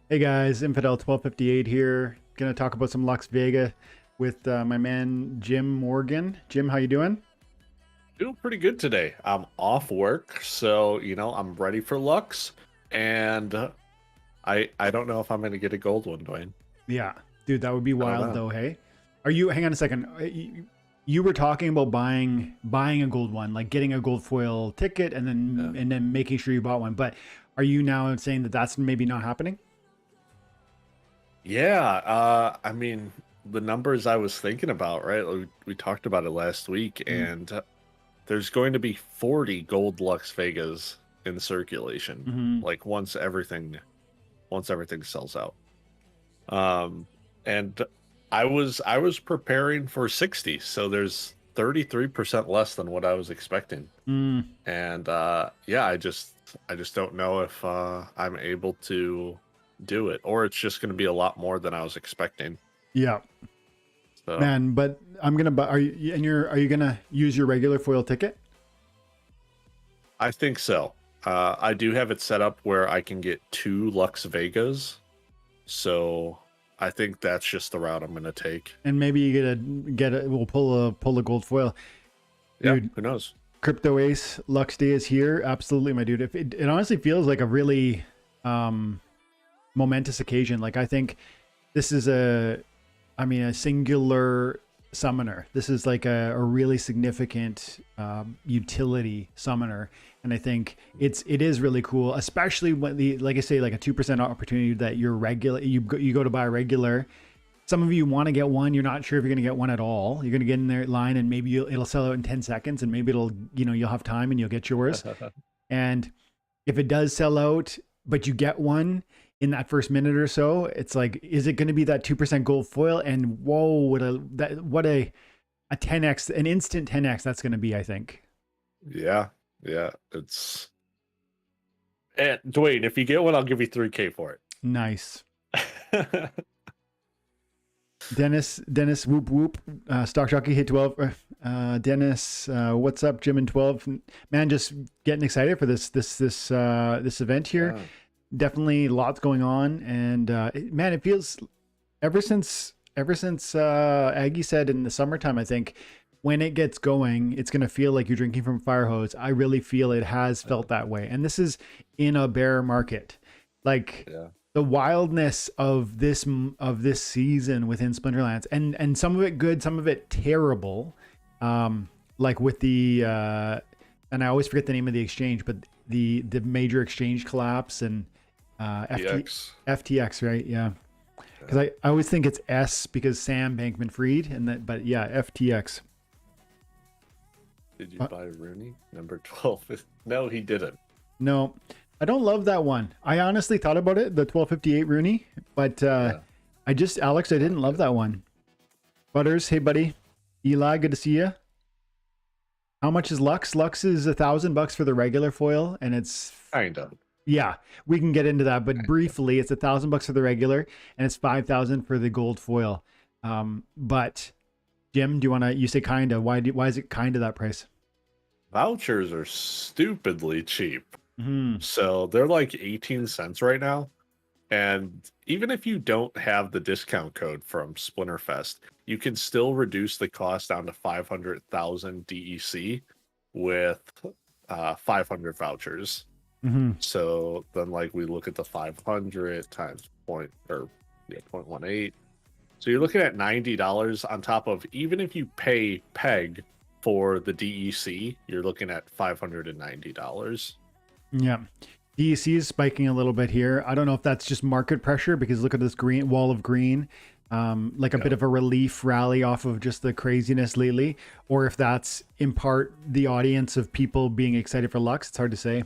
Hey guys, Infidel 1258 here. Gonna talk about some Lux Vega with my man Jim Morgan. Jim, how you doing? Doing pretty good today. I'm off work, so I'm ready for Lux, and I don't know if I'm gonna get a gold one, Dwayne. Yeah, dude, that would be I don't wild know. though. Hey, are you? Hang on a second. You were talking about buying a gold one, like getting a gold foil ticket Yeah. and then making sure you bought one. But are you now saying that that's maybe not happening? Yeah, I mean the numbers I was thinking about, right? We talked about it last week, and there's going to be 40 gold Lux Vegas in circulation, Mm-hmm. like once everything sells out. Um, and I was preparing for 60, so there's 33% less than what I was expecting. Mm, And yeah, I just don't know if I'm able to do it, or it's just going to be a lot more than I was expecting. yeah, So man. But I'm gonna buy. Are you gonna use your regular foil ticket? I think so. I do have it set up where I can get 2 Lux Vegas, so I think that's just the route I'm going to take. And maybe you we'll pull a gold foil. Yeah, Dude, who knows? Crypto Ace Lux Day is here. Absolutely, my dude. If it honestly feels like a really um momentous occasion. Like I think this is a singular summoner. This is like a really significant utility summoner. And I think it is really cool, especially when like I say, like a 2% opportunity that you're regular, you go to buy a regular. Some of you want to get one. You're not sure if you're going to get one at all. You're going to get in their line and maybe it'll sell out in 10 seconds and maybe you'll have time and you'll get yours. And if it does sell out, but you get one in that first minute or so, it's like, is it going to be that 2% gold foil? And whoa, what a 10x, an instant 10x that's going to be, I think. Yeah, yeah. It's and Dwayne, if you get one, I'll give you 3K for Nice. it. Dennis, whoop whoop. Stock Jockey hit 12. Dennis, what's up, Jim and 12? Man, just getting excited for this event here. Yeah. Definitely lots going on, and man, it feels ever since Aggie said in the summertime, I think when it gets going, it's gonna feel like you're drinking from a fire hose. I really feel it has felt that way, and this is in a bear market, like Yeah. the wildness of this season within Splinterlands, and some of it good, some of it terrible, like with the and I always forget the name of the exchange, but the major exchange collapse and FTX, right? Yeah, because I always think it's S because Sam Bankman-Fried, and that, but yeah, FTX. Did you buy Rooney number 12? No, he didn't. No, I don't love that one. I honestly thought about it, the 1258 Rooney, but Yeah. Alex, I didn't love that one. Butters, hey buddy. Eli, good to see you. How much is Lux? Lux is $1,000 for the regular foil, and it's Kind of. yeah, we can get into that, but briefly, it's $1,000 for the regular, and it's 5,000 for the gold foil. But Jim, do you want to? You say kinda. Why is it kinda that price? Vouchers are stupidly cheap. Hmm. So they're like 18 cents right now. And even if you don't have the discount code from Splinterfest, you can still reduce the cost down to 500,000 DEC with 500 vouchers. Hmm. So then, like, we look at the 500 times 0.18. So you're looking at $90 on top of, even if you pay PEG for the DEC, you're looking at $590. Yeah. DEC is spiking a little bit here. I don't know if that's just market pressure because look at this green wall of green, like a bit of a relief rally off of just the craziness lately, or if that's in part the audience of people being excited for Lux. It's hard to say.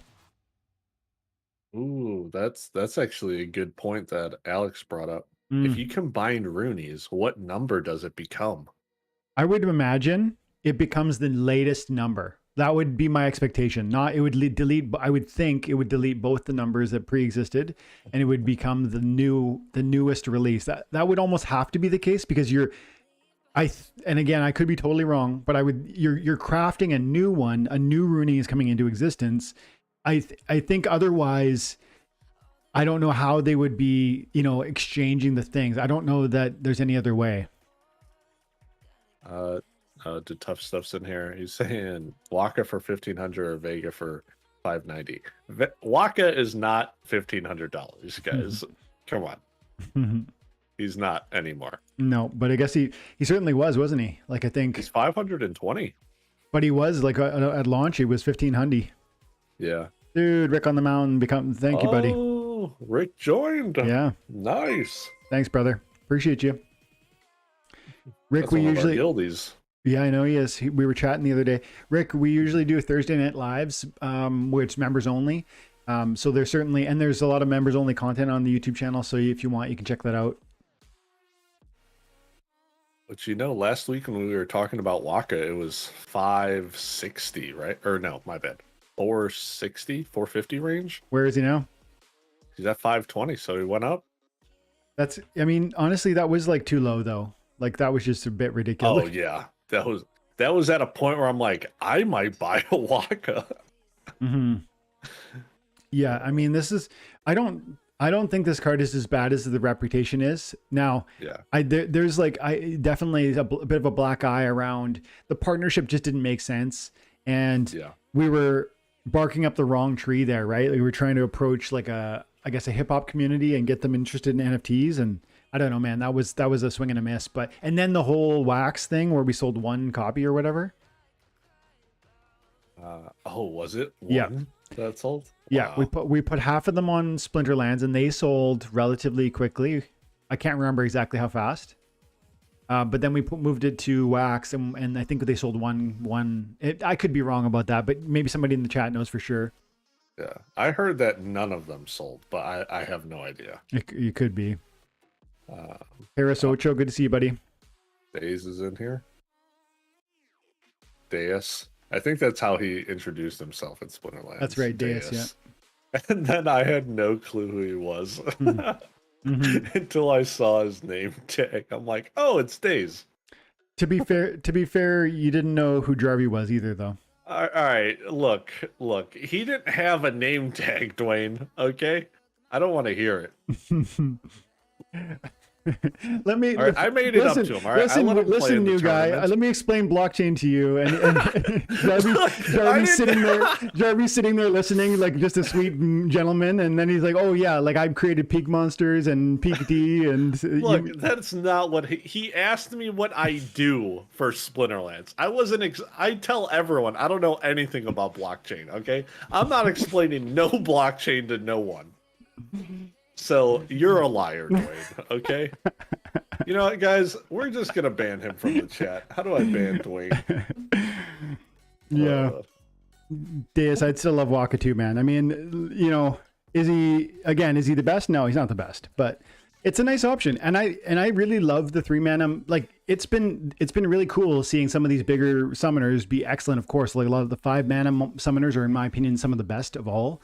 Ooh, that's actually a good point that Alex brought up. If Mm. you combine Rooney's, what number does it become? I would imagine it becomes the latest number. That would be my expectation. Not it would delete. I would think it would delete both the numbers that pre-existed, and it would become the newest release. That would almost have to be the case because and again, I could be totally wrong, but you're crafting a new one. A new Rooney is coming into existence. I think otherwise I don't know how they would be, exchanging the things. I don't know that there's any other way. The tough stuff's in here. He's saying Waka for 1,500 or Vega for 590. Waka is not $1,500, guys. Come on. He's not anymore. No, but I guess he certainly was, wasn't he? Like, I think he's 520. But he was like at launch, he was 1,500. Yeah. Dude, Rick on the mountain, thank you, buddy. Oh, Rick joined. Yeah. Nice. Thanks, brother. Appreciate you. Rick, That's we one of our usually guildies. Yeah, I know he is. We were chatting the other day. Rick, we usually do Thursday night lives, which members only. So there's certainly, and there's a lot of members only content on the YouTube channel. So if you want, you can check that out. But last week when we were talking about Waka, it was 560, right? Or no, my bad. 460, 450 range. Where is he now? He's at 520, so he went up. Honestly, that was like too low though. Like that was just a bit ridiculous. Oh yeah. That was at a point where I'm like, I might buy a Waka. Mm-hmm. Yeah, this is I don't think this card is as bad as the reputation is. Now, yeah, there's definitely a bit of a black eye around the partnership. Just didn't make sense, and we were barking up the wrong tree there, right? We were trying to approach like a hip hop community and get them interested in NFTs, and I don't know, man, that was a swing and a miss. And then the whole wax thing where we sold one copy or whatever. Was it one? Yeah. That sold? Yeah, wow. we put half of them on Splinterlands and they sold relatively quickly. I can't remember exactly how fast. But then we moved it to wax and I think they sold one. I could be wrong about that, but maybe somebody in the chat knows for sure. Yeah, I heard that none of them sold, but I have no idea. It could be. Harris Ocho, good to see you, buddy. Days is in here. Deus. I think that's how he introduced himself in Splinterlands. That's right, Deus, yeah. And then I had no clue who he was until I saw his name tag. I'm like, oh, it's Days. To be fair, you didn't know who Jarvie was either, though. All right, look. He didn't have a name tag, Dwayne. Okay, I don't want to hear it. Let me. All right, I made it up to him. All right, listen, new guy. Let me explain blockchain to you. And Jarvie's sitting there listening, like just a sweet gentleman. And then he's like, "Oh yeah, like I've created Peak Monsters and Peak D." And look, that's not what he asked me what I do for Splinterlands. I wasn't. I tell everyone I don't know anything about blockchain. Okay, I'm not explaining no blockchain to no one. So you're a liar, Dwayne, okay? You know what, guys? We're just going to ban him from the chat. How do I ban Dwayne? Yeah. Deus, I'd still love Waka too, man. Is he the best? No, he's not the best, but it's a nice option. And I really love the 3-mana. Like it's been really cool seeing some of these bigger summoners be excellent, of course. Like a lot of the 5-mana summoners are, in my opinion, some of the best of all.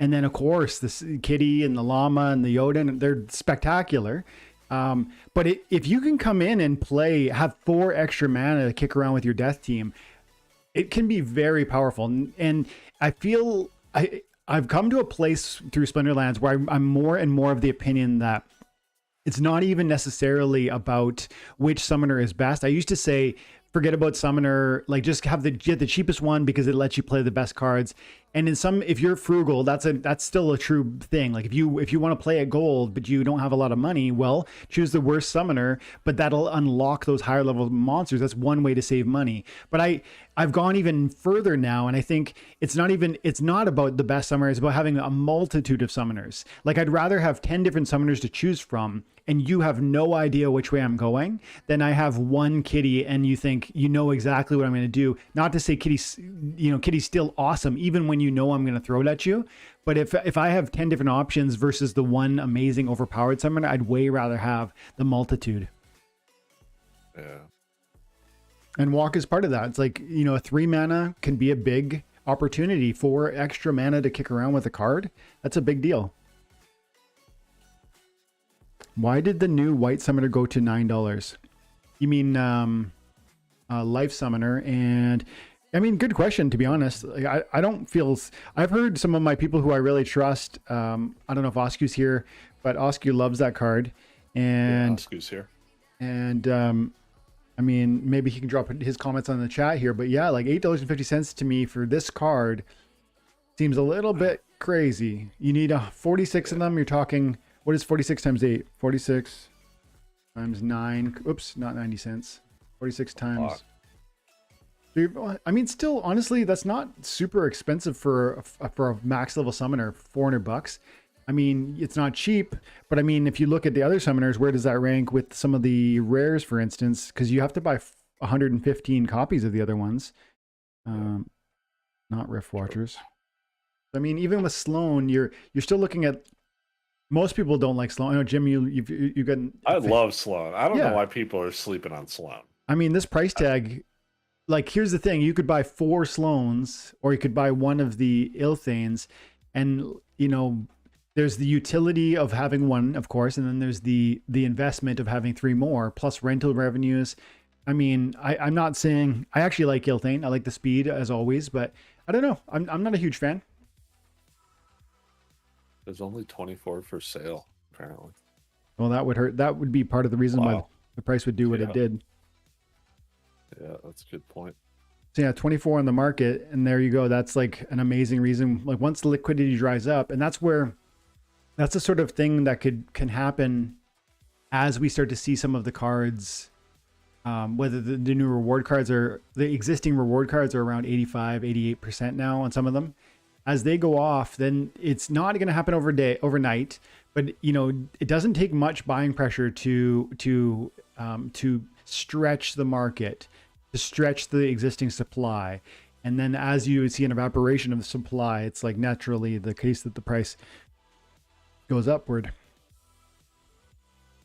And then, of course, the Kitty and the Llama and the Yoda, they're spectacular. But if you can come in and have 4 extra mana to kick around with your death team, it can be very powerful. And I feel I've come to a place through Splinterlands where I'm more and more of the opinion that it's not even necessarily about which summoner is best. I used to say, forget about summoner, like just get the cheapest one because it lets you play the best cards. And if you're frugal, that's still a true thing. Like if you want to play at gold, but you don't have a lot of money, well, choose the worst summoner, but that'll unlock those higher level monsters. That's one way to save money. But I've gone even further now, and I think it's not about the best summoner, it's about having a multitude of summoners. Like I'd rather have 10 different summoners to choose from, and you have no idea which way I'm going, than I have one Kitty and you think you know exactly what I'm going to do. Not to say Kitty's still awesome, even when you know I'm going to throw it at you. But if I have 10 different options versus the one amazing overpowered summoner, I'd way rather have the multitude. Yeah. And walk is part of that. It's like, a 3 mana can be a big opportunity. 4 extra mana to kick around with a card. That's a big deal. Why did the new white summoner go to $9? You mean Life Summoner, and I mean, good question, to be honest. Like, I don't feel, I've heard some of my people who I really trust. I don't know if Oscu's here, but Oscu loves that card. And, Oscu's here. And, I mean, maybe he can drop his comments on the chat here, but yeah, like $8.50 to me for this card seems a little bit crazy. You need 46 of them. You're talking, what is 46 times 8? 46 times 9. Oops, not 90 cents. 46 times. I mean, still, honestly, that's not super expensive for a max level summoner. $400. I mean, it's not cheap, but I mean, if you look at the other summoners, where does that rank with some of the rares, for instance? Because you have to buy 115 copies of the other ones, not Rift Watchers. I mean, even with Sloan, you're still looking at. Most people don't like Sloan. I know, Jim, you've gotten. I love Sloan. I don't know why people are sleeping on Sloan. I mean, this price tag. Like, here's the thing: you could buy 4 Sloans, or you could buy one of the Ilthanes, and you know. There's the utility of having one, of course, and then there's the investment of having 3 more, plus rental revenues. I mean, I'm not saying I actually like Ilthane. I like the speed as always, but I don't know. I'm not a huge fan. There's only 24 for sale, apparently. Well, that would hurt. That would be part of the reason why the price would do what it did. Yeah, that's a good point. So yeah, 24 on the market, and there you go. That's like an amazing reason. Like once the liquidity dries up, and that's where. That's the sort of thing that can happen as we start to see some of the cards, whether the new reward cards are, the existing reward cards are around 85, 88% now on some of them. As they go off, then it's not going to happen overnight, but you know, it doesn't take much buying pressure to stretch the market, to stretch the existing supply. And then as you see an evaporation of the supply, it's like naturally the case that the price goes upward.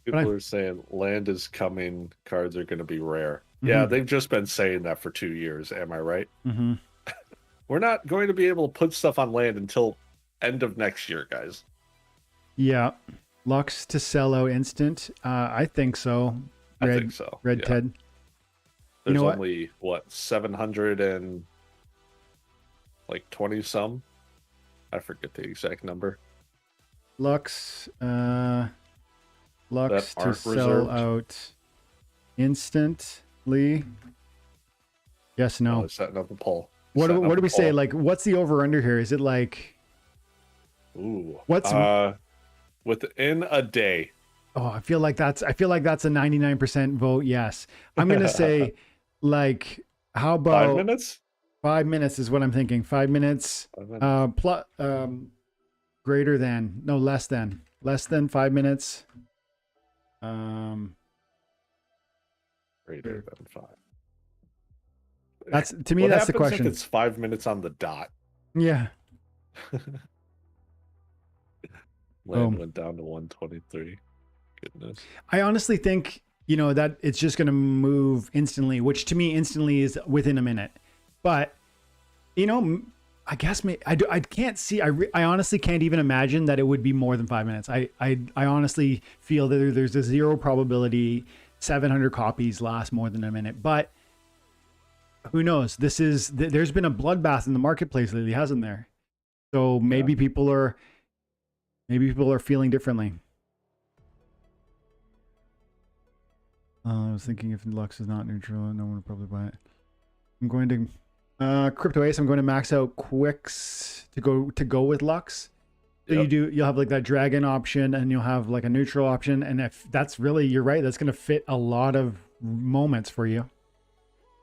People are saying land is coming, cards are going to be rare. Yeah, they've just been saying that for 2 years. Am I right? We're not going to be able to put stuff on land until end of next year, guys. Yeah. Lux to sell out instant. I think so. I think so. Red Ted. There's only what 700 and like 20 some. I forget the exact number. Lux to sell reserved out instantly. Yes, no. Oh, setting up a poll. What do we say? Like, what's the over under here? Is it like? Ooh. What's within a day? Oh, I feel like that's a 99% vote. Yes, I'm gonna say, like, how about 5 minutes? 5 minutes is what I'm thinking. 5 minutes. 5 minutes. Plus. Greater than, no, less than 5 minutes. Greater than 5. That's, to me, that's the question. If it's 5 minutes on the dot. Yeah. Land went down to 123. Goodness. I honestly think, you know, that it's just going to move instantly, which to me instantly is within a minute. But, you know, I guess I can't see. I honestly can't even imagine that it would be more than 5 minutes. I honestly feel that there's a 0 probability 700 copies last more than a minute. But who knows? There's been a bloodbath in the marketplace lately, hasn't there? So maybe people are feeling differently. I was thinking if Lux is not neutral, no one would probably buy it. I'm going to. Crypto Ace, I'm going to max out Quicks to go with Lux. So you'll have like that dragon option, and you'll have like a neutral option, and if that's really, you're right, that's going to fit a lot of moments for you.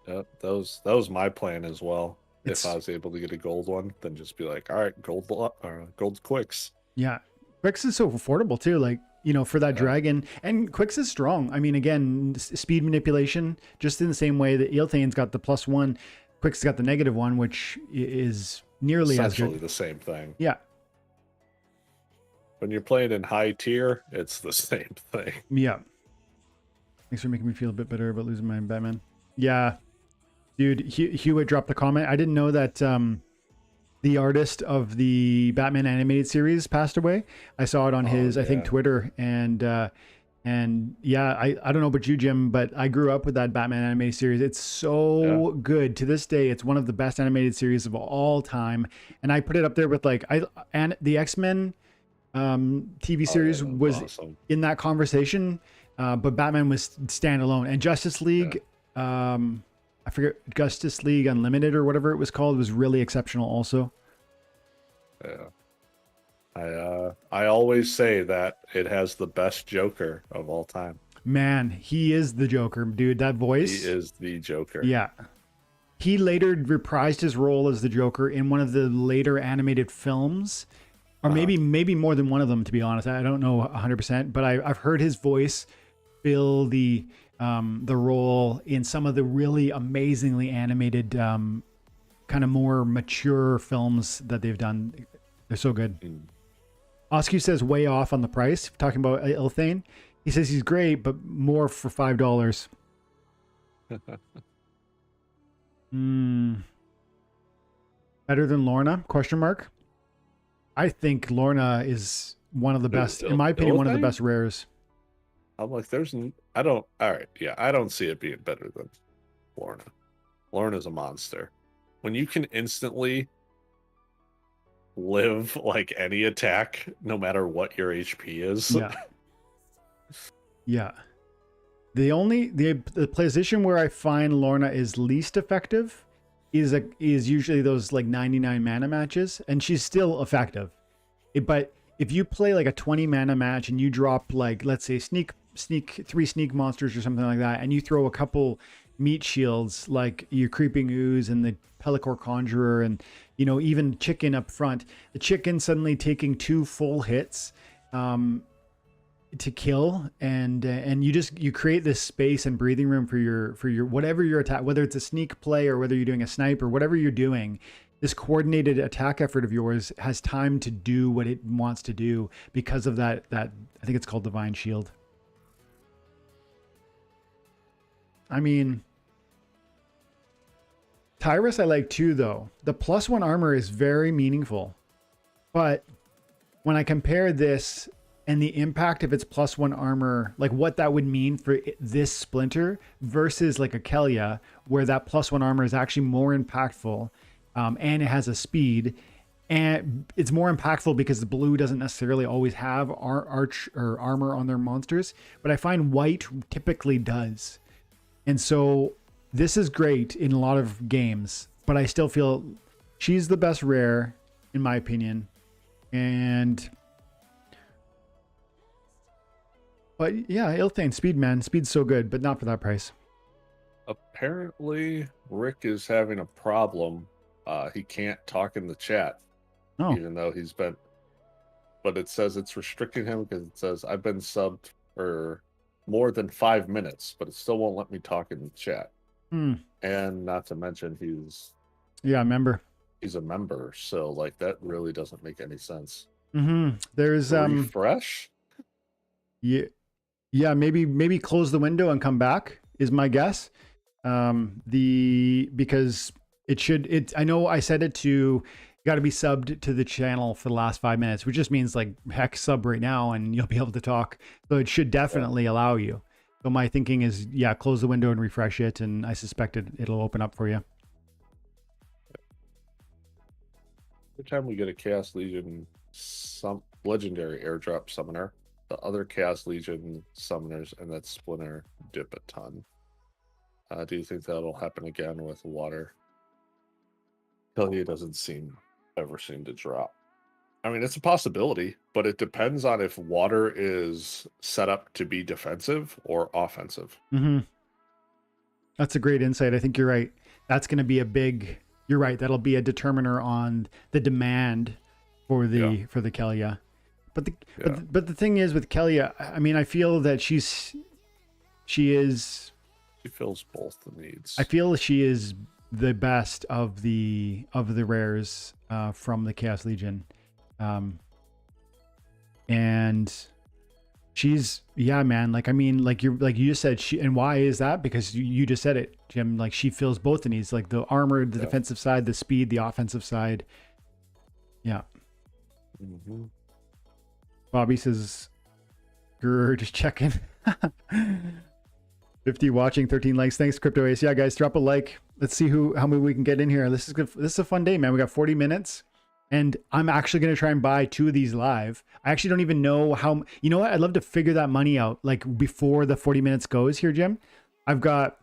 Yep, that was my plan as well. If I was able to get a gold one, then just be like, all right, gold Quicks. Yeah, Quicks is so affordable too. Like, you know, for that dragon, and Quicks is strong. I mean, again, speed manipulation, just in the same way that Ilthane's got the +1. Quick's got the -1, which is nearly as good. Essentially the same thing. Yeah. When you're playing in high tier, it's the same thing. Yeah. Thanks for making me feel a bit better about losing my Batman. Yeah. Dude, Hewitt dropped a comment. I didn't know that the artist of the Batman animated series passed away. I saw it on his, I think, Twitter. And And yeah, I don't know about you, Jim, but I grew up with that Batman animated series. It's so good to this day. It's one of the best animated series of all time. And I put it up there with like and the X-Men TV series was awesome. in that conversation, but Batman was standalone. And Justice League, I forget, Justice League Unlimited or whatever it was called, was really exceptional also. Yeah. I always say that it has the best Joker of all time. Man, he is the Joker, dude. That voice. He is the Joker. Yeah. He later reprised his role as the Joker in one of the later animated films, or maybe more than one of them, to be honest. I don't know 100%, but I've heard his voice fill the role in some of the really amazingly animated, kind of more mature films that they've done. They're so good. Oscu says way off on the price. Talking about Ilthane, he says he's great, but more for $5. Better than Lorna? Question mark. I think Lorna is one of the best, in my opinion, one of the best rares. I'm like, I don't see it being better than Lorna. Lorna's a monster. When you can instantly live like any attack, no matter what your HP is. Yeah. The position where I find Lorna is least effective is usually those like 99 mana matches, and she's still effective. But if you play like a 20 mana match and you drop like, let's say sneak 3 sneak monsters or something like that, and you throw a couple meat shields like your Creeping Ooze and the Pellicor Conjurer, and even Chicken up front, the Chicken suddenly taking 2 full hits to kill, and you create this space and breathing room for your whatever your attack, whether it's a sneak play or whether you're doing a snipe or whatever you're doing. This coordinated attack effort of yours has time to do what it wants to do because of that I think it's called Divine Shield. I mean, Tyrus I like too, though. The +1 armor is very meaningful. But when I compare this and the impact of its +1 armor, like what that would mean for this Splinter versus like a Kelia, where that +1 armor is actually more impactful, and it has a speed, and it's more impactful because the blue doesn't necessarily always have arch or armor on their monsters, but I find white typically does. And so this is great in a lot of games, but I still feel she's the best rare, in my opinion. But yeah, Ilthane, speed, man. Speed's so good, but not for that price. Apparently, Rick is having a problem. He can't talk in the chat, even though he's been... But it says it's restricting him because it says, I've been subbed for more than 5 minutes, but it still won't let me talk in the chat. And not to mention he's a member, so like that really doesn't make any sense. There's refresh. Yeah, maybe close the window and come back is my guess. Because I know I said it to, got to be subbed to the channel for the last 5 minutes, which just means like heck, sub right now and you'll be able to talk. So it should definitely allow you. So my thinking is, close the window and refresh it, and I suspect it'll open up for you. Every time we get a Chaos Legion legendary airdrop summoner, the other Chaos Legion summoners and that Splinter dip a ton. Do you think that'll happen again with water? Kelia doesn't ever seem to drop. I mean, it's a possibility, but it depends on if water is set up to be defensive or offensive. That's a great insight. I think you're right. That's going to be you're right. That'll be a determiner on the demand for the Kelia. But the thing is with Kelia, I mean, I feel that she fills both the needs. I feel she is the best of the rares from the Chaos Legion. And she's, man, like, I mean, like you just said, and why is that? Because you just said it, Jim, like she fills both the needs, like the armor, the defensive side, the speed, the offensive side. Yeah. Bobby says, grr, just checking. 50 watching, 13 likes. Thanks, Crypto Ace. Yeah, guys, drop a like. Let's see how many we can get in here. This is good. This is a fun day, man. We got 40 minutes. And I'm actually going to try and buy 2 of these live. I actually don't even know how, you know what? I'd love to figure that money out like before the 40 minutes goes here, Jim. I've got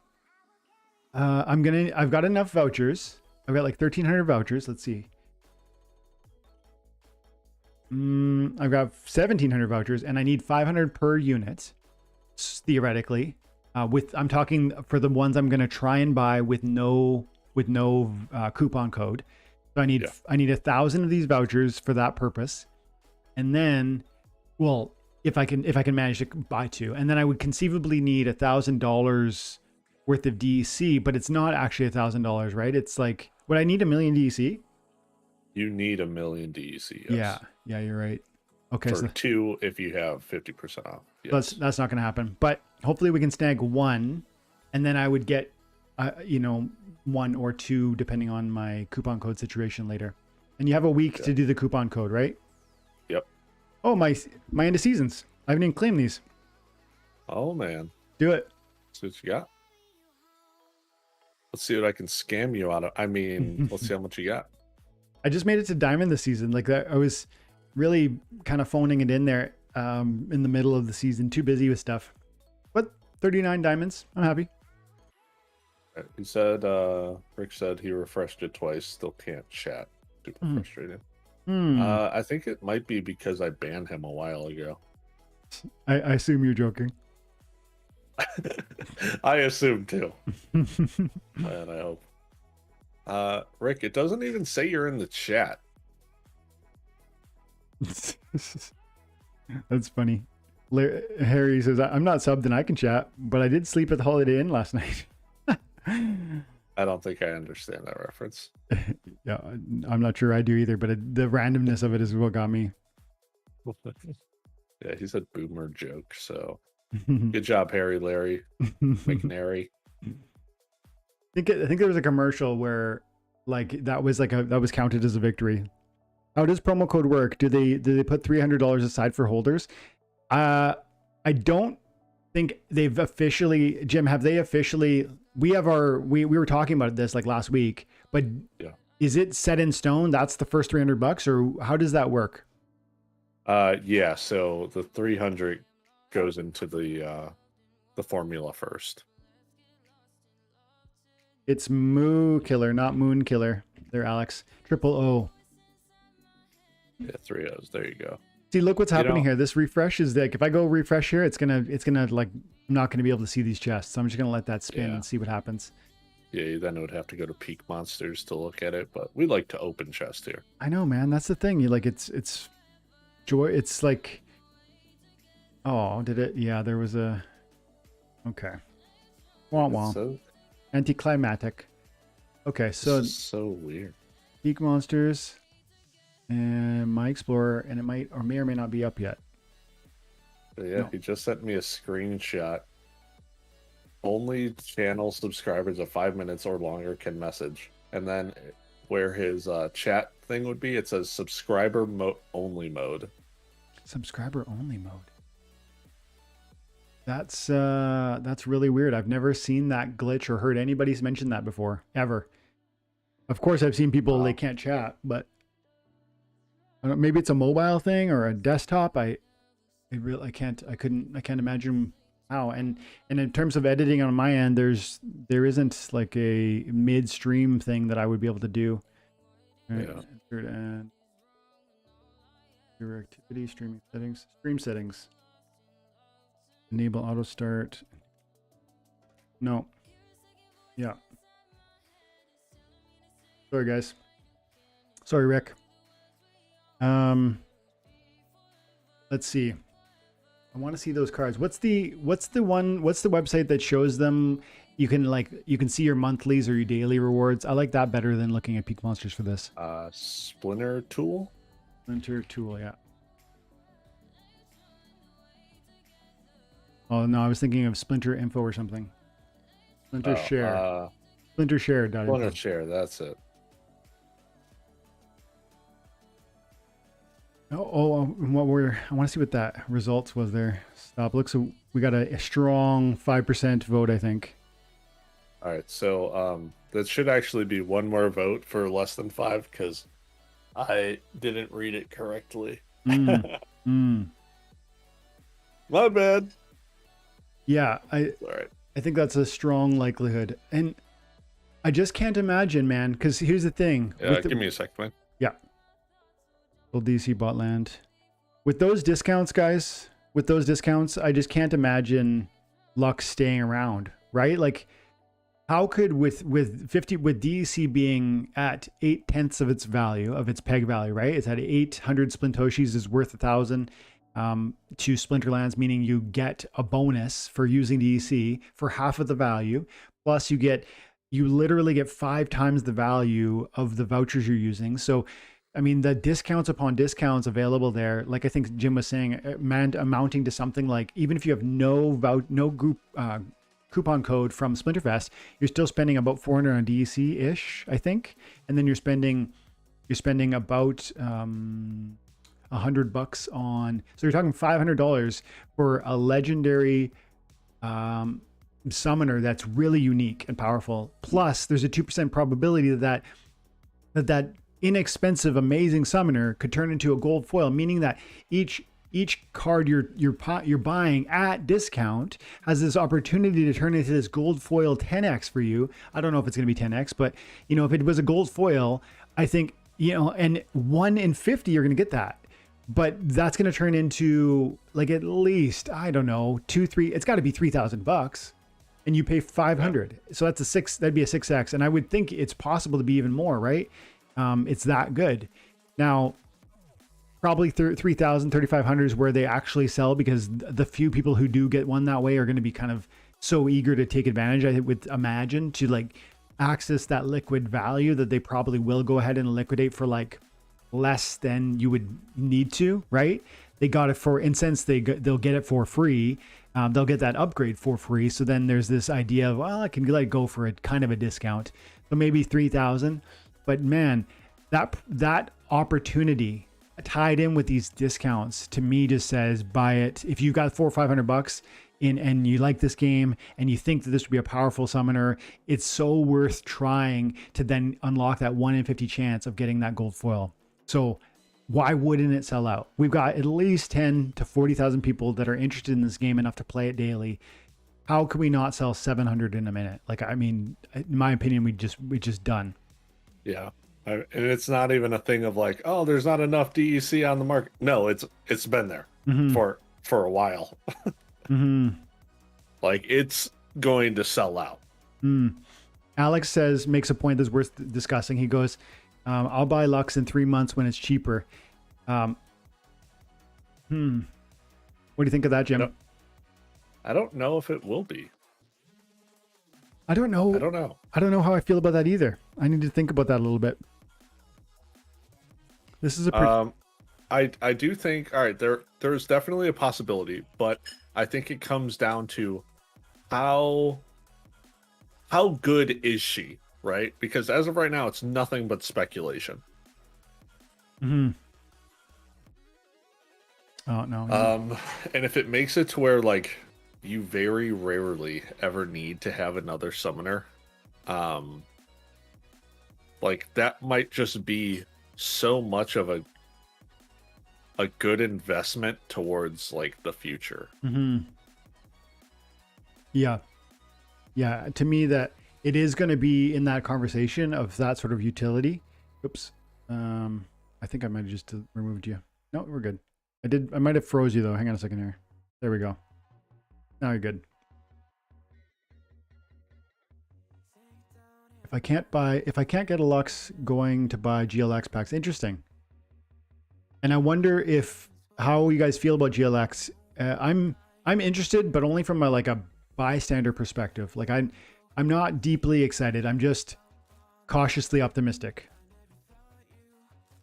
enough vouchers. I've got like 1,300 vouchers. Let's see. I've got 1,700 vouchers and I need 500 per unit theoretically. I'm talking for the ones I'm going to try and buy with no coupon code. So I need 1,000 of these vouchers for that purpose. And then, well, if I can manage to buy 2, and then I would conceivably need $1,000 worth of DEC, but it's not actually $1,000, right? It's like, would I need 1 million DEC? You need 1 million DEC. Yes. Yeah, you're right. Okay, for 2 if you have 50% off. Yes. That's not going to happen. But hopefully we can snag 1, and then I would get, 1 or 2 depending on my coupon code situation later. And you have a week to do the coupon code, right? Yep. Oh, my end of seasons. I haven't even claimed these. Oh man. Do it. See what you got. Let's see what I can scam you out of. I mean, let's see how much you got. I just made it to diamond this season. Like that, I was really kind of phoning it in there in the middle of the season. Too busy with stuff. But 39 diamonds. I'm happy. He said, Rick said he refreshed it twice. Still can't chat. Super frustrating. I think it might be because I banned him a while ago. I assume you're joking. I assume too. And I hope. Rick, it doesn't even say you're in the chat. That's funny. Harry says, I'm not subbed and I can chat, but I did sleep at the Holiday Inn last night. I don't think I understand that reference. Yeah, I'm not sure I do either, but the randomness of it is what got me. Yeah, he said boomer joke, so good job, Larry McNary. I think there was a commercial where like that was counted as a victory. How does promo code work? Do they put $300 aside for holders? I don't think they've officially, Jim, have they officially, we were talking about this like last week, but is it set in stone? That's the first $300, or how does that work? Yeah, so the 300 goes into the formula first. It's Moo Killer, not Moon Killer. There, Alex. Triple O. Yeah, 3 O's. There you go. See, look what's happening here. This refresh is like, if I go refresh here, it's gonna like, I'm not gonna be able to see these chests. So I'm just gonna let that spin and see what happens. Yeah, then it would have to go to Peak Monsters to look at it, but we like to open chest here. I know, man. That's the thing. You like, it's joy. It's like, oh, did it? Yeah, there was a. Okay. Wah wah. So anticlimactic. Okay, so weird. Peak Monsters. And my Explorer, and it might or may not be up yet. But yeah, he just sent me a screenshot. Only channel subscribers of 5 minutes or longer can message. And then where his chat thing would be, it says subscriber only mode. Subscriber only mode. That's really weird. I've never seen that glitch or heard anybody mention that before, ever. Of course, I've seen people they can't chat, but maybe it's a mobile thing or a desktop. I can't imagine how. And in terms of editing on my end, there isn't like a midstream thing that I would be able to do. Yeah. And your activity, stream settings, enable auto start. No. Yeah. Sorry, guys. Sorry, Rick. Let's see. I want to see those cards. What's the website that shows them? You can see your monthlies or your daily rewards. I like that better than looking at Peak Monsters for this. Splinter Tool. Splinter Tool, yeah. Oh no, I was thinking of Splinter Info or something. Splinter Share. Splinter Share. Splinter Share. That's it. I want to see what that results was there. Stop. Looks We got a strong 5% vote, I think. All right, so that should actually be one more vote for less than 5 because I didn't read it correctly. Mm. My bad. Yeah, All right. I think that's a strong likelihood. And I just can't imagine, man, because here's the thing. Give me a second, man. Yeah. Little DC bot land. With those discounts, guys, I just can't imagine Lux staying around, right? Like, how could with DEC being at 8/10 of its value, of its peg value, right? It's at 800 Splintoshis is worth 1,000 to Splinterlands, meaning you get a bonus for using DEC for half of the value. Plus you literally get 5 times the value of the vouchers you're using. So, I mean, the discounts upon discounts available there, like I think Jim was saying, amounting to something like, even if you have no group coupon code from Splinterfest, you're still spending about 400 on DEC ish, I think, and then you're spending about $100 on. So you're talking $500 for a legendary summoner that's really unique and powerful. Plus, there's a 2% probability that inexpensive, amazing summoner could turn into a gold foil, meaning that each card you're buying at discount has this opportunity to turn into this gold foil 10x for you. I don't know if it's going to be 10x, but if it was a gold foil, I think, and 1 in 50 you're going to get that. But that's going to turn into like at least, I don't know, 2-3, it's got to be $3,000 and you pay 500. Yeah. So that'd be a 6x. And I would think it's possible to be even more, right? It's that good. Now, probably 3,000, 3,500 is where they actually sell, because the few people who do get one that way are going to be kind of so eager to take advantage, I would imagine, to like access that liquid value, that they probably will go ahead and liquidate for like less than you would need to, right? They got it for, in sense, they'll get it for free. They'll get that upgrade for free. So then there's this idea of, well, I can let it go for a kind of a discount. So maybe 3,000. But man, that opportunity tied in with these discounts to me just says buy it. If you've got $400 or $500 in and you like this game and you think that this would be a powerful summoner, it's so worth trying to then unlock that 1 in 50 chance of getting that gold foil. So why wouldn't it sell out? We've got at least 10 to 40,000 people that are interested in this game enough to play it daily. How can we not sell 700 in a minute? Like, I mean, in my opinion, we just done. Yeah. And it's not even a thing of like, oh, there's not enough DEC on the market. No, it's been there for a while. Like, it's going to sell out. Alex makes a point that's worth discussing. He goes, I'll buy Lux in 3 months when it's cheaper. What do you think of that, Jim? I don't know if it will be. I don't know. I don't know how I feel about that either. I need to think about that a little bit. This is a I do think, all right, there's definitely a possibility, but I think it comes down to how good is she, right? Because as of right now, it's nothing but speculation. Oh no. And if it makes it to where like you very rarely ever need to have another summoner, like that might just be so much of a good investment towards like the future. Yeah, to me that it is going to be in that conversation of that sort of utility. Oops. I think I might have just removed you. No, we're good. I might have froze you though. Hang on a second here. There we go. Now you're good. If I can't get a Lux going to buy GLX packs, interesting. And I wonder how you guys feel about GLX. I'm interested, but only from a bystander perspective. Like I'm not deeply excited. I'm just cautiously optimistic.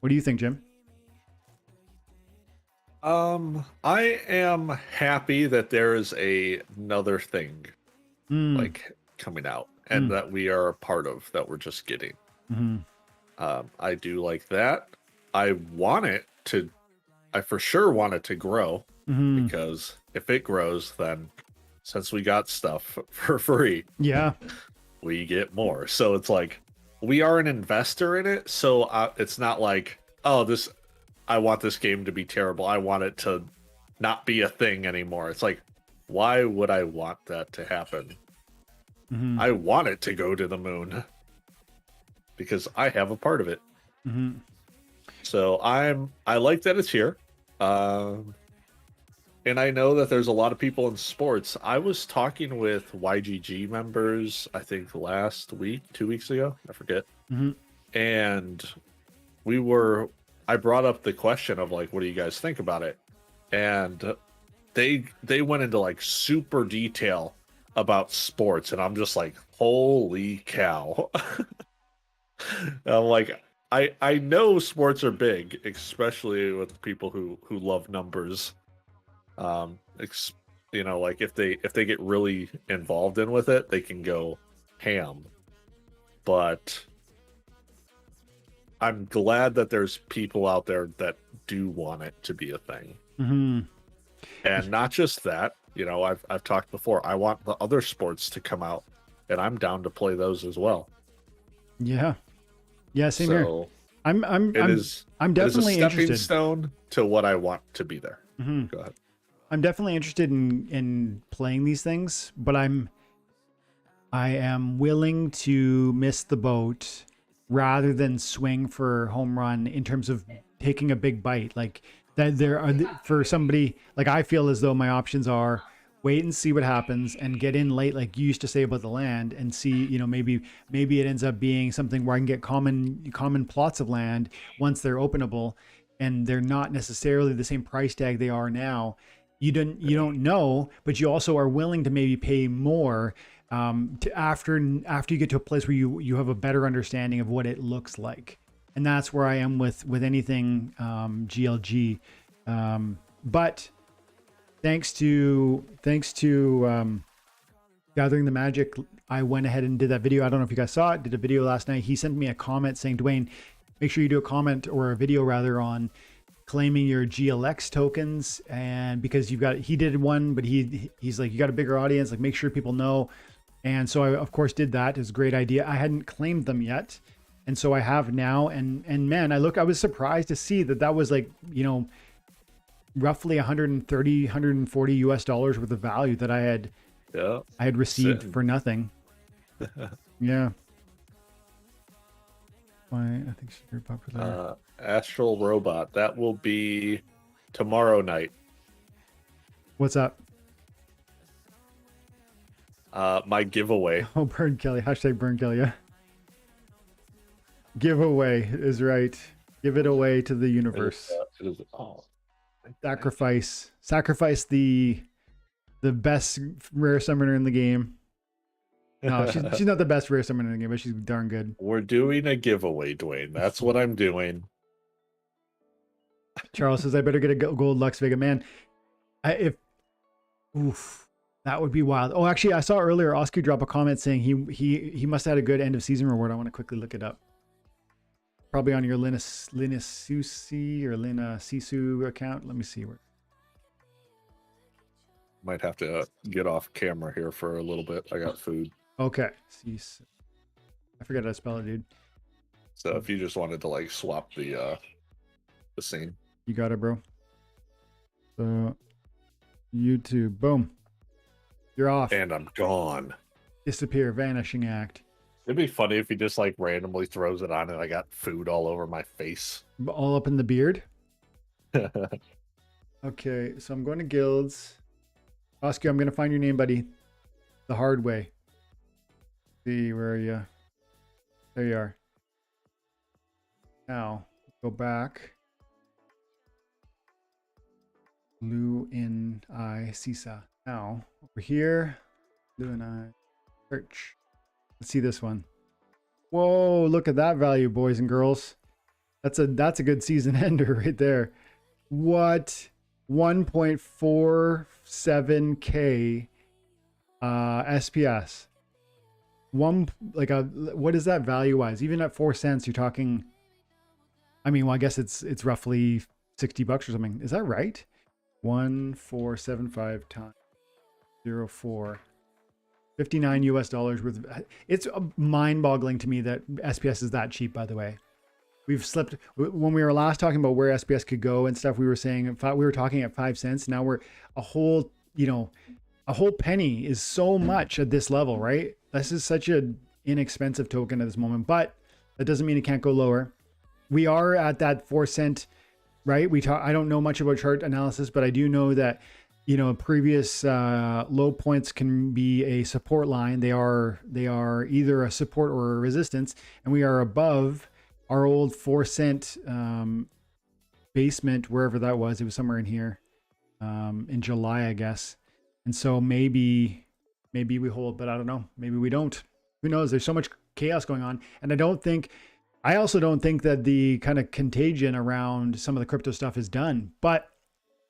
What do you think, Jim? I am happy that there is another thing like coming out. And that we are a part of, that we're just getting. Mm-hmm. I do like that. I want it to I for sure want it to grow, Hmm. because if it grows, then since we got stuff for free, Yeah. we get more. So it's like we are an investor in it. So it's not like, oh, this, I want this game to be terrible. I want it to not be a thing anymore. It's like, why would I want that to happen? Hmm. I want it to go to the moon because I have a part of it. Hmm. So I like that it's here. And I know that there's a lot of people in sports. I was talking with YGG members, I think last week, 2 weeks ago, I forget. Hmm. And I brought up the question of like, what do you guys think about it? And they went into like super detail about sports, and I'm just like, holy cow. I'm like, I know sports are big, especially with people who love numbers. You know, like if they get really involved in with it, they can go ham. But I'm glad that there's people out there that do want it to be a thing. Hmm. And not just that, you know, I've talked before, I want the other sports to come out, and I'm down to play those as well. Yeah. Yeah, same here. So I'm definitely it is a stepping interested. stone to what I want to be there. Hmm. Go ahead. I'm definitely interested in playing these things, but I am willing to miss the boat rather than swing for home run in terms of taking a big bite. Like that there are for somebody like I feel as though my options are wait and see what happens and get in late like you used to say about the land and see, you know, maybe it ends up being something where I can get common plots of land once they're openable and they're not necessarily the same price tag they are now. You don't know, but you also are willing to maybe pay more to after you get to a place where you have a better understanding of what it looks like, and that's where I am with anything GLG. But thanks to Gathering the Magic, I went ahead and did that video. I don't know if you guys saw it. Did a video last night. He sent me a comment saying, Dwayne, make sure you do a comment or a video rather on claiming your GLX tokens, and because he did one, but he's like, you got a bigger audience, like make sure people know. And so I of course did that. It was a great idea. I hadn't claimed them yet, and so I have now. And man, I was surprised to see that was like, you know, roughly 140 US dollars worth of value that I had received for nothing. Yeah. I think she's very popular. Astral Robot, that will be tomorrow night. What's up? My giveaway. Oh, Burn Kelly. Hashtag Burn Kelly. Yeah. Giveaway is right. Give it away to the universe. Sacrifice the best rare summoner in the game. No, she's not the best rare summoner in the game, but she's darn good. We're doing a giveaway, Dwayne. That's what I'm doing. Charles says I better get a gold Lux Vega. Man, that would be wild. Oh, actually, I saw earlier Oscar drop a comment saying he must have had a good end of season reward. I want to quickly look it up. Probably on your Lina Susi or Lina Sisu account. Let me see where. Might have to get off camera here for a little bit. I got food. Okay. I forgot how to spell it, dude. So if you just wanted to like swap the scene. You got it, bro. So YouTube, boom. You're off. And I'm gone. Disappear, vanishing act. It'd be funny if he just like randomly throws it on and I got food all over my face. All up in the beard. Okay, so I'm going to guilds. Oscar, I'm going to find your name, buddy. The hard way. See, where are you? There you are. Now, go back. Blue in eye, Sisa. Now, over here. Blue in eye. Search. Let's see this one. Whoa, look at that value, boys and girls. That's a good season ender right there. What? 1.47k SPS. What is that value wise? Even at 4 cents, you're talking. I mean, well, I guess it's roughly $60 or something. Is that right? 1475 times 0.4. $59 worth of, it's mind boggling to me that SPS is that cheap, by the way. We've slipped when we were last talking about where SPS could go and stuff. We were saying we were talking at 5 cents. Now we're a whole penny is so much at this level, right? This is such an inexpensive token at this moment, but that doesn't mean it can't go lower. We are at that 4 cent, right? I don't know much about chart analysis, but I do know that, previous low points can be a support line. They are either a support or a resistance, and we are above our old 4 cent basement, wherever that was. It was somewhere in here in July, I guess. And so maybe we hold, but I don't know. Maybe we don't. Who knows? There's so much chaos going on, and I also don't think that the kind of contagion around some of the crypto stuff is done. But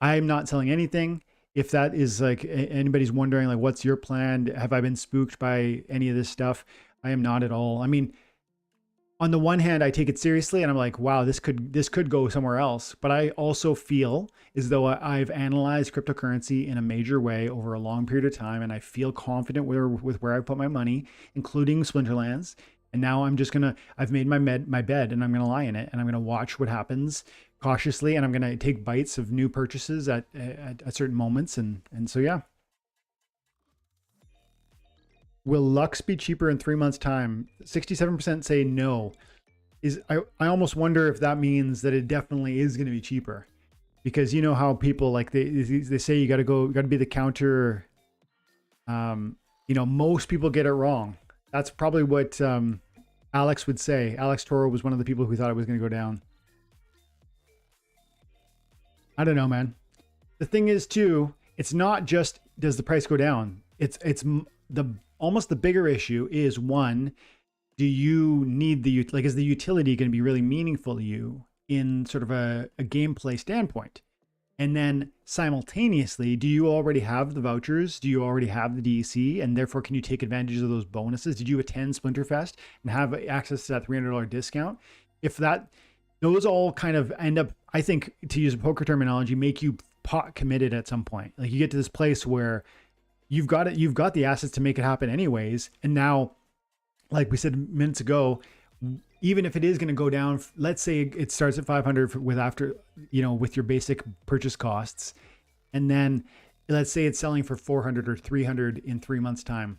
I'm not selling anything. If that is like anybody's wondering, like, what's your plan? Have I been spooked by any of this stuff? I am not at all. I mean, on the one hand, I take it seriously and I'm like, wow, this could go somewhere else. But I also feel as though I've analyzed cryptocurrency in a major way over a long period of time. And I feel confident with where I put my money, including Splinterlands. And now I've made my bed and I'm going to lie in it and I'm going to watch what happens cautiously. And I'm going to take bites of new purchases at certain moments. And so, yeah. Will Lux be cheaper in 3 months' time? 67% say no. I almost wonder if that means that it definitely is going to be cheaper, because you know how people like they say you got to be the counter. Most people get it wrong. That's probably what Alex would say. Alex Toro was one of the people who thought it was going to go down. I don't know, man. The thing is too, it's not just does the price go down. It's almost the bigger issue is, one, do you need is the utility going to be really meaningful to you in sort of a gameplay standpoint? And then simultaneously, do you already have the vouchers? Do you already have the DEC? And therefore, can you take advantage of those bonuses? Did you attend Splinterfest and have access to that $300 discount? Those all kind of end up, I think, to use a poker terminology, make you pot committed at some point. Like you get to this place where you've got the assets to make it happen anyways. And now, like we said minutes ago, even if it is going to go down, let's say it starts at 500 with your basic purchase costs. And then let's say it's selling for 400 or 300 in 3 months time.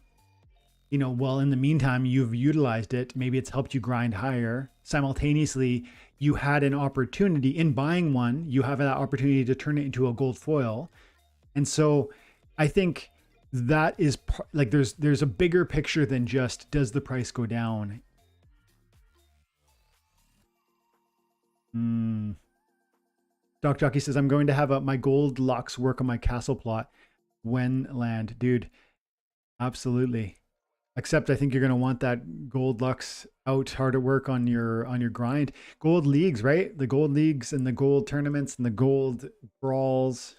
Well, in the meantime, you've utilized it. Maybe it's helped you grind higher. Simultaneously, you had an opportunity in buying one. You have that opportunity to turn it into a gold foil. And so I think that is like, there's a bigger picture than just, does the price go down? Doc Jockey says, I'm going to have my gold Lux work on my castle plot when land. Dude, absolutely. Except I think you're going to want that gold Lux out hard at work on your grind. Gold leagues, right? The gold leagues and the gold tournaments and the gold brawls.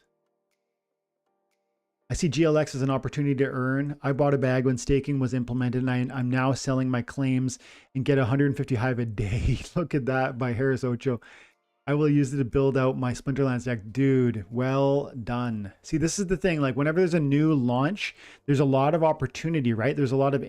I see GLX as an opportunity to earn. I bought a bag when staking was implemented, and I'm now selling my claims and get 150 hive a day. Look at that, by Harris Ocho. I will use it to build out my Splinterlands deck. Dude, well done. See, this is the thing. Like, whenever there's a new launch, there's a lot of opportunity, right? There's a lot of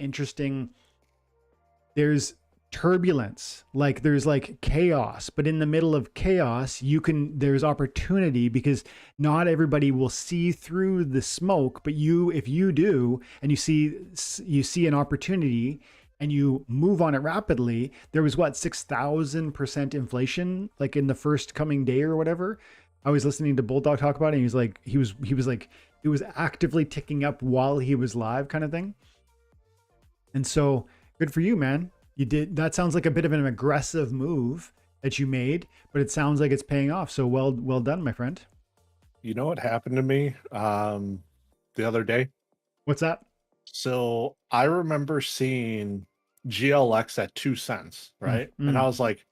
there's turbulence, like there's like chaos, but in the middle of chaos, there's opportunity, because not everybody will see through the smoke, but if you do, and you see an opportunity and you move on it rapidly. There was 6,000% inflation, like in the first coming day or whatever. I was listening to Bulldog talk about it, and he was like, it was actively ticking up while he was live, kind of thing. And so good for you, man. That sounds like a bit of an aggressive move that you made, but it sounds like it's paying off. So well done, my friend. You know what happened to me the other day? What's that? So I remember seeing GLX at 2 cents, right? And I was like,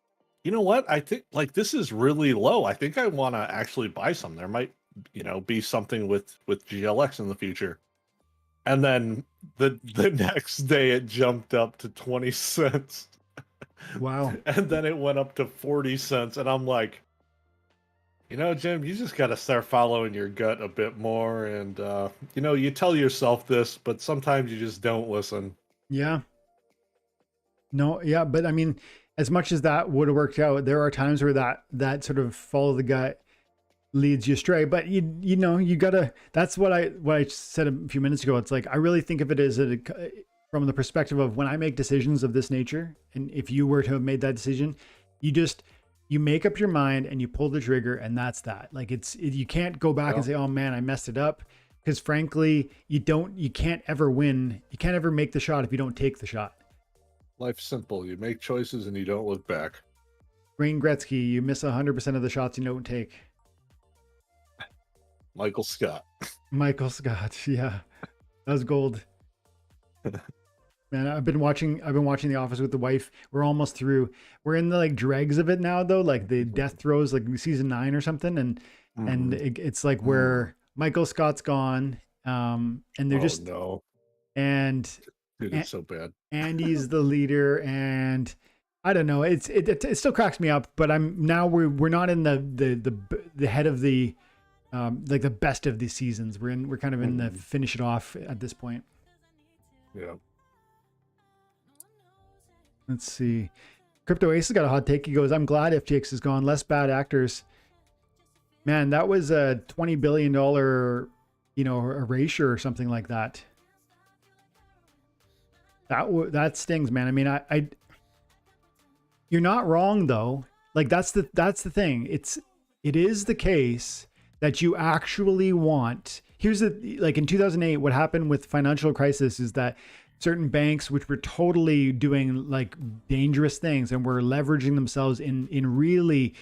you know what? I think like this is really low. I think I want to actually buy some. There might, be something with GLX in the future. And then the next day it jumped up to 20 cents. Wow. And then it went up to 40 cents. And I'm like, Jim, you just got to start following your gut a bit more. And, you tell yourself this, but sometimes you just don't listen. Yeah. No, yeah, but I mean, as much as that would have worked out, there are times where that sort of follow the gut leads you astray. But you gotta. That's what I said a few minutes ago. It's like I really think of it as from the perspective of when I make decisions of this nature, and if you were to have made that decision, you make up your mind and you pull the trigger, and that's that. Like you can't go back and say, oh man, I messed it up, because frankly, you can't ever win. You can't ever make the shot if you don't take the shot. Life's simple. You make choices and you don't look back. Wayne Gretzky, you miss 100% of the shots you don't take. Michael Scott. Michael Scott, yeah, that was gold. Man, I've been watching The Office with the wife. We're almost through. We're in the dregs of it now, though. Like the death throes, like season 9 or something, and it's like where Michael Scott's gone, and they're no. And dude, it's so bad. Andy's the leader, and I don't know. It still cracks me up, but we're not in the head of the like the best of these seasons. We're kind of in the finish it off at this point. Yeah. Let's see. Crypto Ace has got a hot take. He goes, I'm glad FTX is gone. Less bad actors. Man, that was a $20 billion, erasure or something like that. That stings, man. I mean, you're not wrong though. Like that's the thing. It is the case that you actually want. Here's in 2008, what happened with financial crisis is that certain banks, which were totally doing like dangerous things and were leveraging themselves in really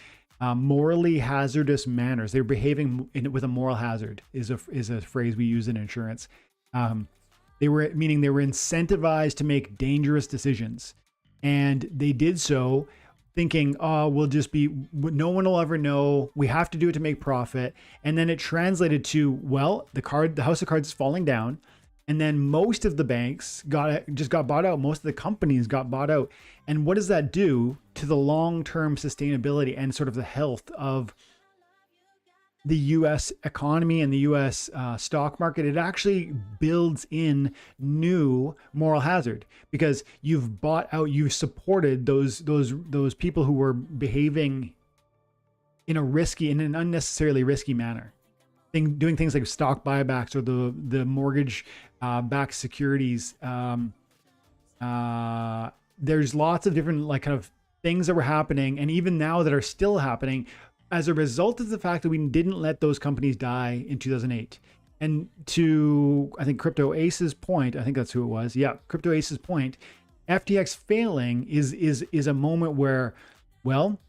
morally hazardous manners. They were behaving with a moral hazard is a phrase we use in insurance. They were incentivized to make dangerous decisions, and they did so thinking, oh, no one will ever know. We have to do it to make profit. And then it translated to, well, the house of cards is falling down. And then most of the banks got bought out. Most of the companies got bought out. And what does that do to the long-term sustainability and sort of the health of the U.S. economy and the U.S. Stock market? It actually builds in new moral hazard because you've supported those people who were behaving in an unnecessarily risky manner. Doing things like stock buybacks or the mortgage backed securities. There's lots of different kind of things that were happening, and even now that are still happening as a result of the fact that we didn't let those companies die in 2008. And to, I think, Crypto Ace's point, I think that's who it was. Yeah, Crypto Ace's point, FTX failing is a moment where, well,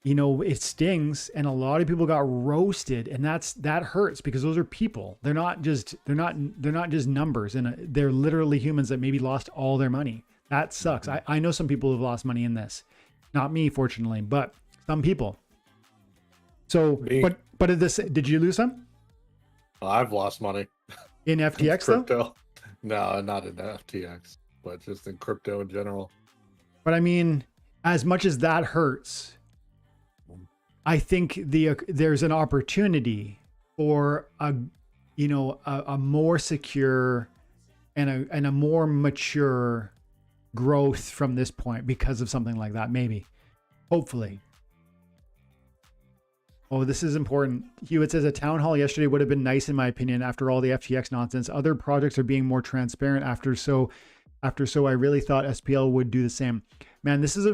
it stings, and a lot of people got roasted, and that hurts because those are people. They're not just numbers, and they're literally humans that maybe lost all their money. That sucks. I know some people who've lost money in this, not me, fortunately, but some people. So, but did you lose some? I've lost money in FTX though? Crypto. No, not in FTX, but just in crypto in general. But I mean, as much as that hurts, I think there's an opportunity for a more secure and a more mature growth from this point because of something like that. Maybe, hopefully. Oh, this is important. Hewitt says a town hall yesterday would have been nice in my opinion after all the FTX nonsense. Other projects are being more transparent after so I really thought SPL would do the same. Man, this is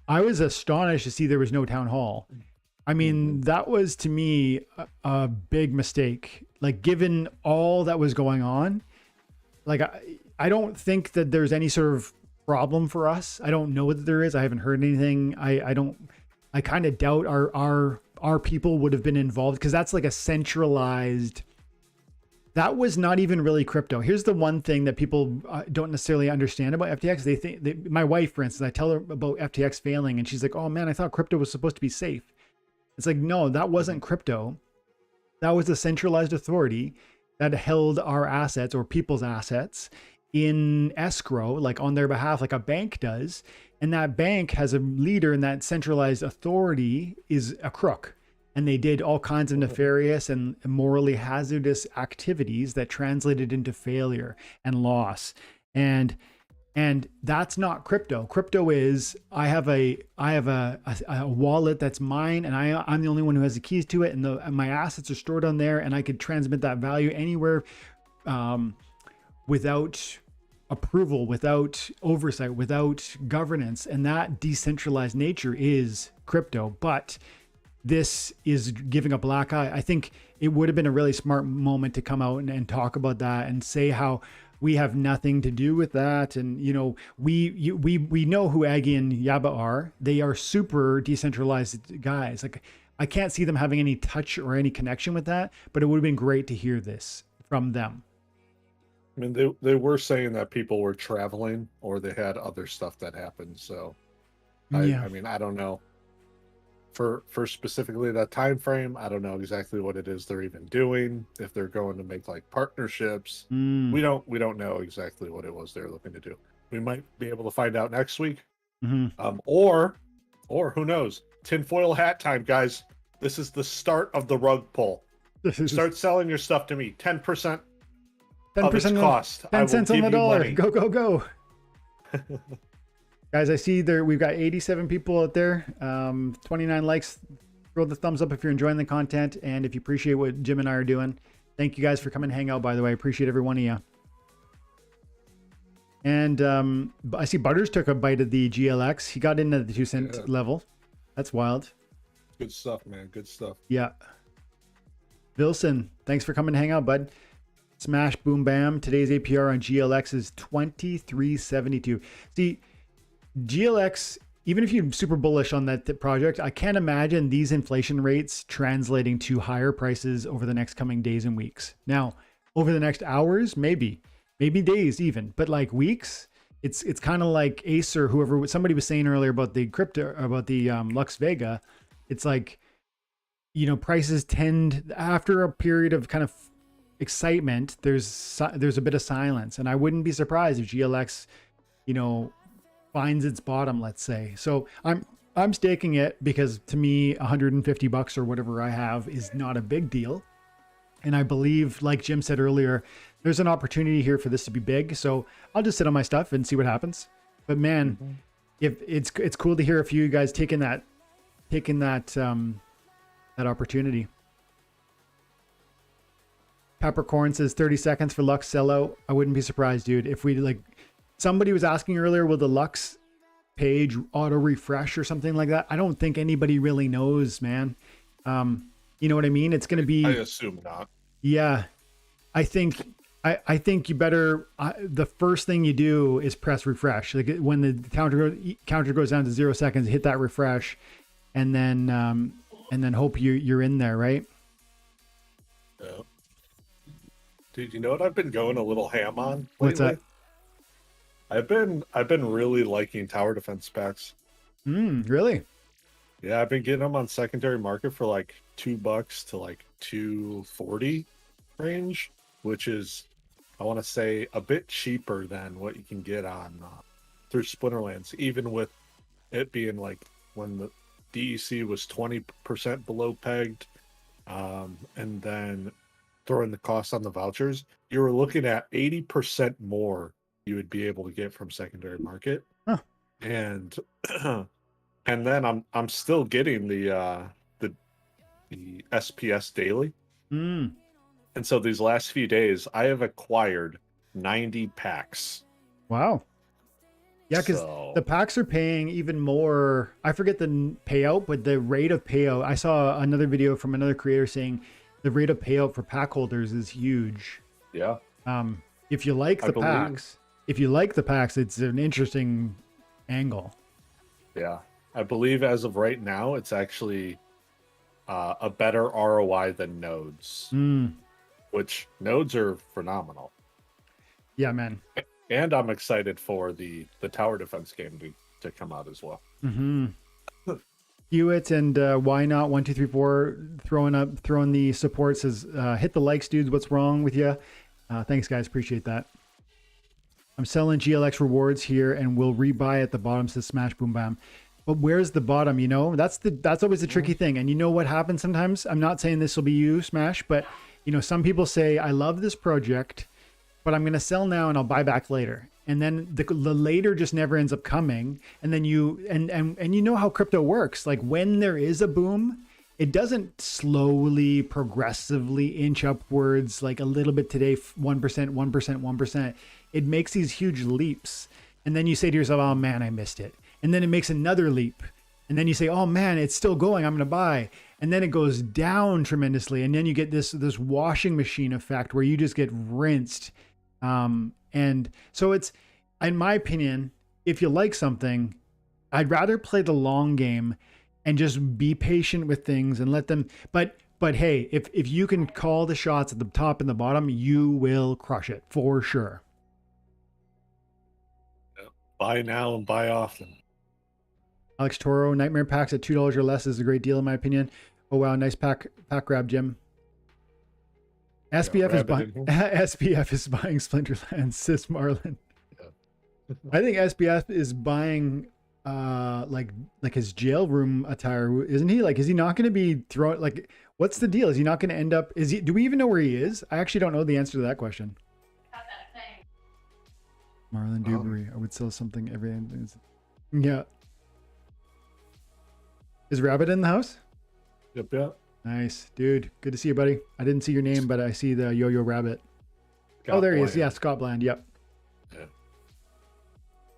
I was astonished to see there was no town hall. I mean, that was to me a big mistake. Like, given all that was going on, like I don't think that there's any sort of problem for us. I don't know that there is. I haven't heard anything. I kind of doubt our people would have been involved because that's like a centralized. That was not even really crypto. Here's the one thing that people don't necessarily understand about FTX. They think my wife, for instance, I tell her about FTX failing, and she's like, "Oh man, I thought crypto was supposed to be safe." It's like, no, that wasn't crypto. That was a centralized authority that held our assets or people's assets in escrow, like on their behalf, like a bank does. And that bank has a leader, and that centralized authority is a crook. and they did all kinds of nefarious and morally hazardous activities that translated into failure and loss. And that's not crypto. Crypto is I have a wallet that's mine, and I'm the only one who has the keys to it, and my assets are stored on there, and I could transmit that value anywhere, without approval, without oversight, without governance. And that decentralized nature is crypto. But this is giving a black eye. I think it would have been a really smart moment to come out and talk about that and say how we have nothing to do with that. And, you know, we know who Aggie and Yaba are. They are super decentralized guys. Like, I can't see them having any touch or any connection with that, but it would have been great to hear this from them. I mean, they were saying that people were traveling or they had other stuff that happened. So, I mean, I don't know. For specifically that time frame, I don't know exactly what it is they're even doing. If they're going to make like partnerships, we don't know exactly what it was they're looking to do. We might be able to find out next week, or who knows? Tinfoil hat time, guys. This is the start of the rug pull. Start selling your stuff to me. 10% of its cost. 10 cents on the dollar. Go, go, go. Guys, I see there we've got 87 people out there, 29 likes. Throw the thumbs up if you're enjoying the content and if you appreciate what Jim and I are doing. Thank you guys for coming and hang out, by the way. I appreciate every one of you. And I see Butters took a bite of the GLX. He got into the 2 cent level. That's wild. Good stuff, man. Good stuff. Yeah. Wilson, thanks for coming and hang out, bud. Smash, boom, bam. Today's APR on GLX is 23.72. See, GLX, even if you're super bullish on that project, I can't imagine these inflation rates translating to higher prices over the next coming days and weeks. Now, over the next hours, maybe days even, but like weeks, it's kind of like Ace or whoever, somebody was saying earlier about the crypto, about the Lux Vega. It's like, you know, prices tend, after a period of kind of excitement, there's a bit of silence. And I wouldn't be surprised if GLX, you know, finds its bottom, let's say. So I'm staking it because to me, $150 or whatever I have is not a big deal. And I believe, like Jim said earlier, there's an opportunity here for this to be big. So I'll just sit on my stuff and see what happens. But man, if it's cool to hear a few of you guys taking that opportunity. Capricorn says 30 seconds for Lux sellout. I wouldn't be surprised, dude. If we like, somebody was asking earlier, will the Lux page auto refresh or something like that? I don't think anybody really knows, man. You know what I mean? It's going to be, I assume not. Yeah. I think you better, the first thing you do is press refresh. Like when the counter goes down to 0 seconds, hit that refresh and then hope you're in there, right? Yeah. Dude, you know what I've been going a little ham on lately? What's that? I've been really liking tower defense packs. Really? Yeah, I've been getting them on secondary market for like $2 to like $2.40 range, which is, I want to say, a bit cheaper than what you can get on through Splinterlands, even with it being like when the DEC was 20% below pegged, and then throwing the cost on the vouchers, you were looking at 80% more you would be able to get from secondary market. Huh. And then I'm still getting the SPS daily. And so these last few days I have acquired 90 packs. Wow. Yeah, because the packs are paying even more. I forget the payout, but the rate of payout. I saw another video from another creator saying the rate of payout for pack holders is huge. Yeah. If you like the packs, it's an interesting angle. Yeah. I believe as of right now, it's actually a better ROI than nodes, which nodes are phenomenal. Yeah, man. And I'm excited for the tower defense game to come out as well. Hewitt and why not 1234 throwing the support says hit the likes, dudes. What's wrong with you? Thanks, guys. Appreciate that. I'm selling GLX rewards here and will rebuy at the bottom, says Smash Boom Bam. but where's the bottom? You know, that's always the tricky thing. And you know what happens sometimes? I'm not saying this will be you, Smash, but you know, some people say, I love this project, but I'm going to sell now and I'll buy back later. And then the later just never ends up coming. And then you know how crypto works. Like when there is a boom, it doesn't slowly, progressively inch upwards like a little bit today, 1%, 1%, 1%. It makes these huge leaps. And then you say to yourself, oh man, I missed it. And then it makes another leap. And then you say, oh man, it's still going, I'm going to buy. And then it goes down tremendously. And then you get this washing machine effect where you just get rinsed. And so it's, in my opinion, if you like something, I'd rather play the long game and just be patient with things and let them, but hey, if you can call the shots at the top and the bottom, you will crush it for sure. Buy now and buy often. Alex Toro, Nightmare Packs at $2 or less is a great deal in my opinion. Oh wow, nice pack grab, Jim. SPF is buying Splinterlands, sis Marlin. Yeah. I think SPF is buying like his jail room attire, isn't he? Like, is he not going to be throwing, like, what's the deal? Is he not going to end up, do we even know where he is? I actually don't know the answer to that question. Marlon Dewberry, I would sell something every end. Yeah. Is Rabbit in the house? Yep. Nice, dude. Good to see you, buddy. I didn't see your name, but I see the Yo-Yo Rabbit. Oh, there he is. Yeah, Scott Bland. Yep.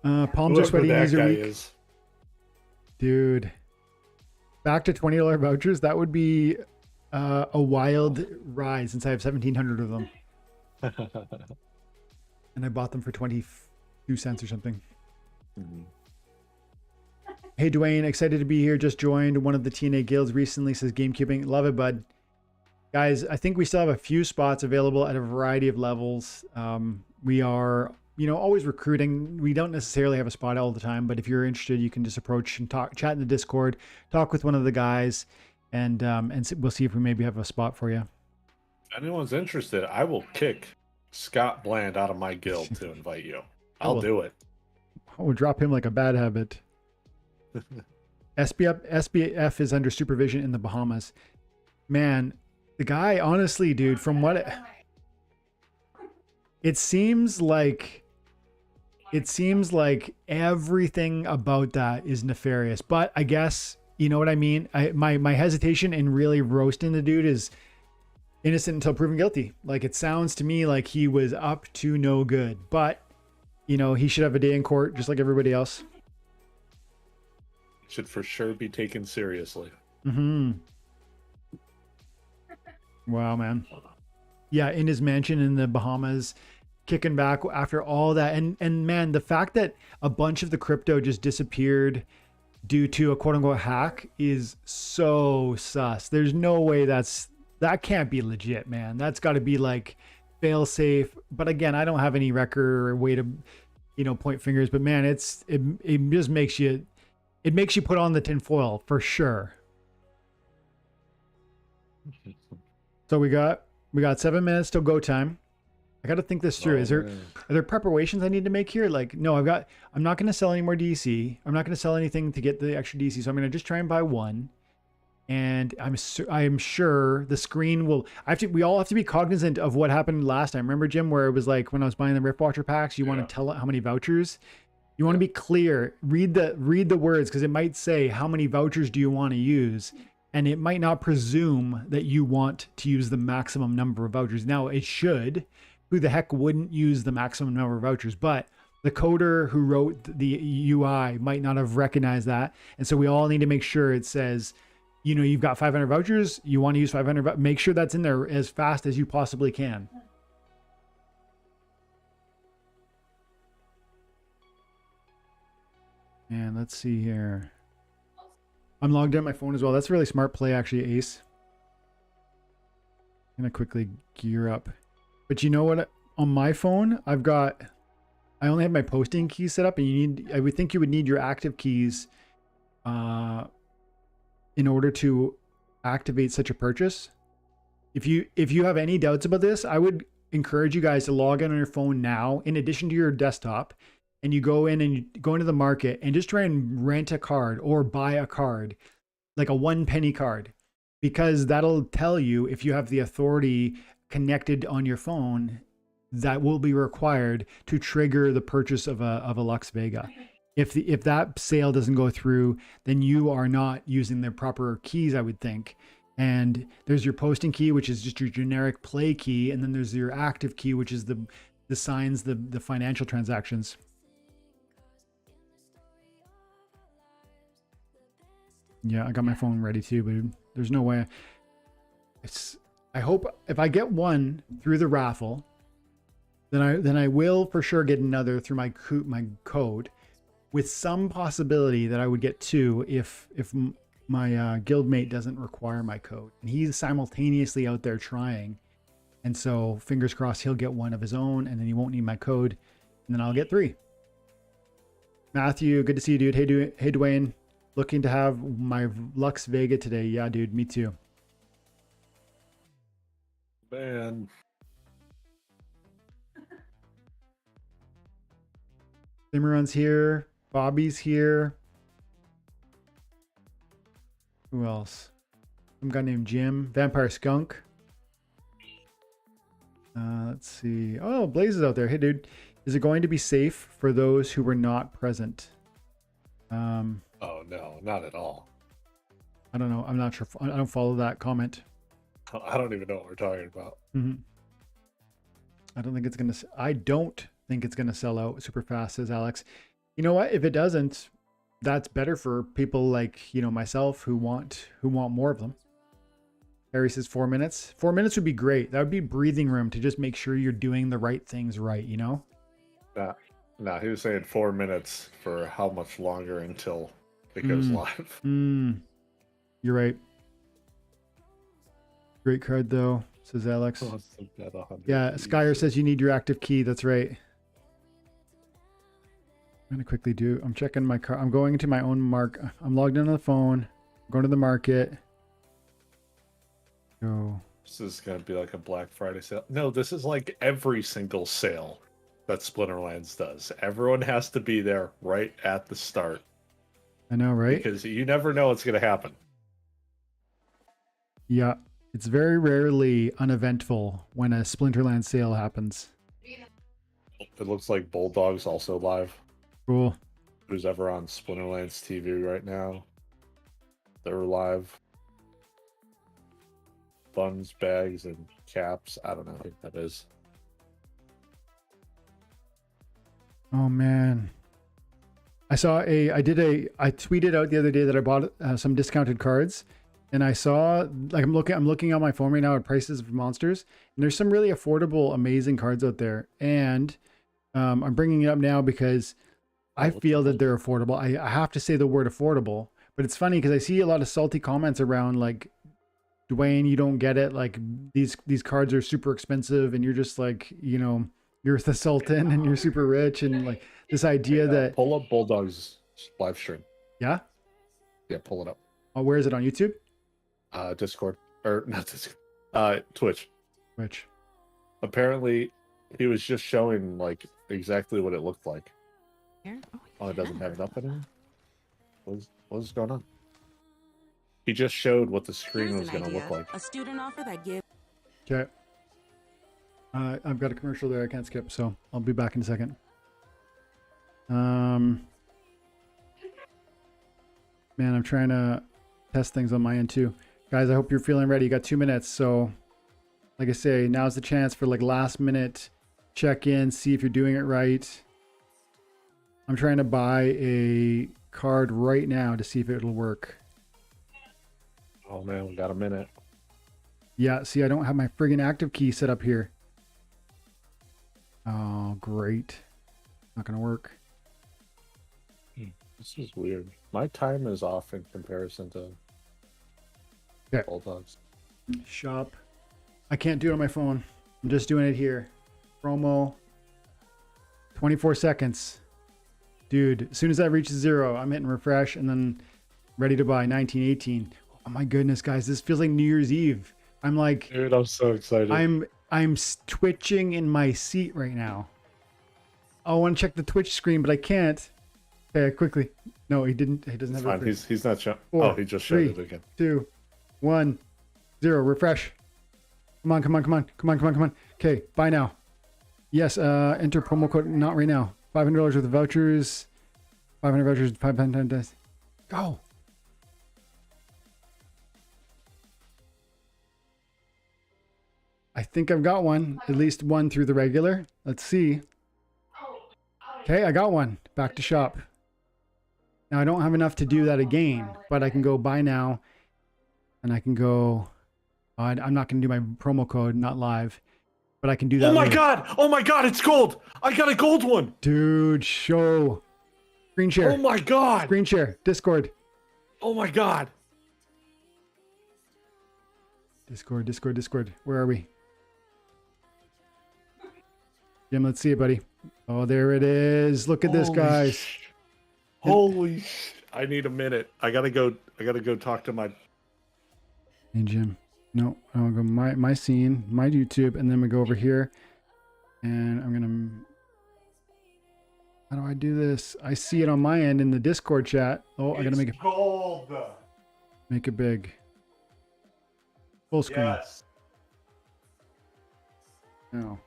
Yeah. Palms are sweaty. Knees are weak. Dude. Back to $20 vouchers. That would be a wild ride since I have 1,700 of them. And I bought them for 22 cents or something. Mm-hmm. Hey, Dwayne, excited to be here. Just joined one of the TNA guilds recently, says Gamekeeping. Love it, bud. Guys, I think we still have a few spots available at a variety of levels. We are, always recruiting. We don't necessarily have a spot all the time, but if you're interested, you can just approach and chat in the Discord, talk with one of the guys, and we'll see if we maybe have a spot for you. If anyone's interested, I will kick Scott Bland out of my guild to invite you. I'll do it. I will drop him like a bad habit. SBF is under supervision in the Bahamas. Man, the guy, honestly, dude, from what it seems like everything about that is nefarious. But I guess, you know what I mean? My hesitation in really roasting the dude is innocent until proven guilty. Like, it sounds to me like he was up to no good. But, he should have a day in court just like everybody else. Should for sure be taken seriously. Mm-hmm. Wow, man. Yeah, in his mansion in the Bahamas, kicking back after all that. And man, the fact that a bunch of the crypto just disappeared due to a quote-unquote hack is so sus. There's no way that can't be legit, man. That's got to be like fail-safe. But again, I don't have any record or way to, point fingers. But man, it just makes you... It makes you put on the tinfoil for sure. So we got 7 minutes till go time. I got to think this through. Are there preparations I need to make here? Like, no, I'm not going to sell any more DC. I'm not going to sell anything to get the extra DC. So I'm going to just try and buy one. And I'm sure the screen will, we all have to be cognizant of what happened last time. Remember, Jim, where it was like when I was buying the Rift Watcher packs, you want to tell it how many vouchers. You want to be clear, read the words, because it might say how many vouchers do you want to use, and it might not presume that you want to use the maximum number of vouchers. Now it should. Who the heck wouldn't use the maximum number of vouchers? But the coder who wrote the UI might not have recognized that, and so we all need to make sure it says, you've got 500 vouchers. You want to use 500. Make sure that's in there as fast as you possibly can. And let's see here. I'm logged in on my phone as well. That's a really smart play, actually, Ace. I'm going to quickly gear up. But you know what? On my phone, I only have my posting keys set up, and I would think you would need your active keys in order to activate such a purchase. If you have any doubts about this, I would encourage you guys to log in on your phone now, in addition to your desktop, and you go in and you go into the market and just try and rent a card or buy a card, like a 1 penny card, because that'll tell you if you have the authority connected on your phone that will be required to trigger the purchase of a Lux Vega. If that sale doesn't go through, then you are not using the proper keys, I would think. And there's your posting key, which is just your generic play key, and then there's your active key, which is the signs the financial transactions. Yeah, I got my phone ready too, but there's no way. I hope if I get one through the raffle, then I will for sure get another through my code, with some possibility that I would get two if my guildmate doesn't require my code, and he's simultaneously out there trying. And so fingers crossed he'll get one of his own, and then he won't need my code, and then I'll get 3. Matthew, good to see you, dude. Hey Dwayne, looking to have my Lux Vega today. Yeah, dude, me too. Man. Simran's here. Bobby's here. Who else? Some guy named Jim. Vampire Skunk. Let's see. Oh, Blaze is out there. Hey, dude. Is it going to be safe for those who were not present? Oh, no, not at all. I don't know. I'm not sure. I don't follow that comment. I don't even know what we're talking about. Mm-hmm. I don't think it's going to sell out super fast, says Alex. You know what? If it doesn't, that's better for people like, myself who want more of them. Harry says 4 minutes. 4 minutes would be great. That would be breathing room to just make sure you're doing the right things right, Nah, he was saying 4 minutes for how much longer until it goes live. You're right. Great card though, says Alex. Yeah, Skyer says you need your active key. That's right. I'm gonna quickly I'm checking my car. I'm going into my own I'm logged in on the phone. I'm going to the market. Go. This is gonna be like a Black Friday sale. No, this is like every single sale that Splinterlands does. Everyone has to be there right at the start. I know, right? Because you never know what's gonna happen. Yeah, it's very rarely uneventful when a Splinterlands sale happens. It looks like Bulldog's also live. Cool. Who's ever on Splinterlands TV right now? They're live. Buns, bags, and caps. I don't know who that is. Oh man. I tweeted out the other day that I bought some discounted cards, and I saw, like, I'm looking on my phone right now at prices of monsters, and there's some really affordable, amazing cards out there. And I'm bringing it up now because I feel that they're affordable. I have to say the word affordable, but it's funny because I see a lot of salty comments around like, Dwayne, you don't get it. Like these cards are super expensive, and you're just like, you're the Sultan and you're super rich, and like this idea that pull up Bulldog's live stream. Yeah, pull it up. Oh, where is it on YouTube? Discord, or not Discord. Twitch. Apparently, he was just showing like exactly what it looked like. Oh, it doesn't have it up anymore. What's going on? He just showed what the screen was going to look like. A student offer that gives. Okay. I've got a commercial there I can't skip, so I'll be back in a second. Man, I'm trying to test things on my end too. Guys, I hope you're feeling ready. You got 2 minutes, so like I say, now's the chance for like last minute check-in, see if you're doing it right. I'm trying to buy a card right now to see if it'll work. Oh man, we got a minute. Yeah, see, I don't have my friggin' active key set up here. Oh, great. Not gonna work. This is weird. My time is off in comparison to Bulldogs. Shop. I can't do it on my phone. I'm just doing it here. Promo. 24 seconds. Dude, as soon as that reaches 0, I'm hitting refresh and then ready to buy 1918. Oh my goodness, guys, this feels like New Year's Eve. I'm like, dude, I'm so excited. I'm twitching in my seat right now. I want to check the Twitch screen, but I can't. Okay, quickly. No, he didn't. He doesn't It's have fine. it. He's not showing. 4, Oh, he just showed 3, it again. 2, 1, 0. Refresh. Come on, come on, come on, come on, come on, come on. Okay, buy now. Yes, enter promo code. Not right now. $500 worth of vouchers. 500 vouchers. 500 times. Go. I think I've got one. At least one through the regular. Let's see. Okay, I got one. Back to shop. Now I don't have enough to do that again, but I can go buy now, and I can go. I'm not going to do my promo code, not live, but I can do that. Oh my later. god! Oh my god! It's gold! I got a gold one! Dude, show. Screen share. Oh my god! Screen share. Discord. Oh my god! Discord. Where are we? Jim, let's see it, buddy. Oh, there it is. Look at this, guys. Holy sh! I need a minute. I gotta go talk to my. Hey, Jim. No, I'll go my scene, my YouTube, and then we go over here, and I'm gonna. How do I do this? I see it on my end in the Discord chat. Oh, I gotta make it gold. make it big. Full screen. Yes. No.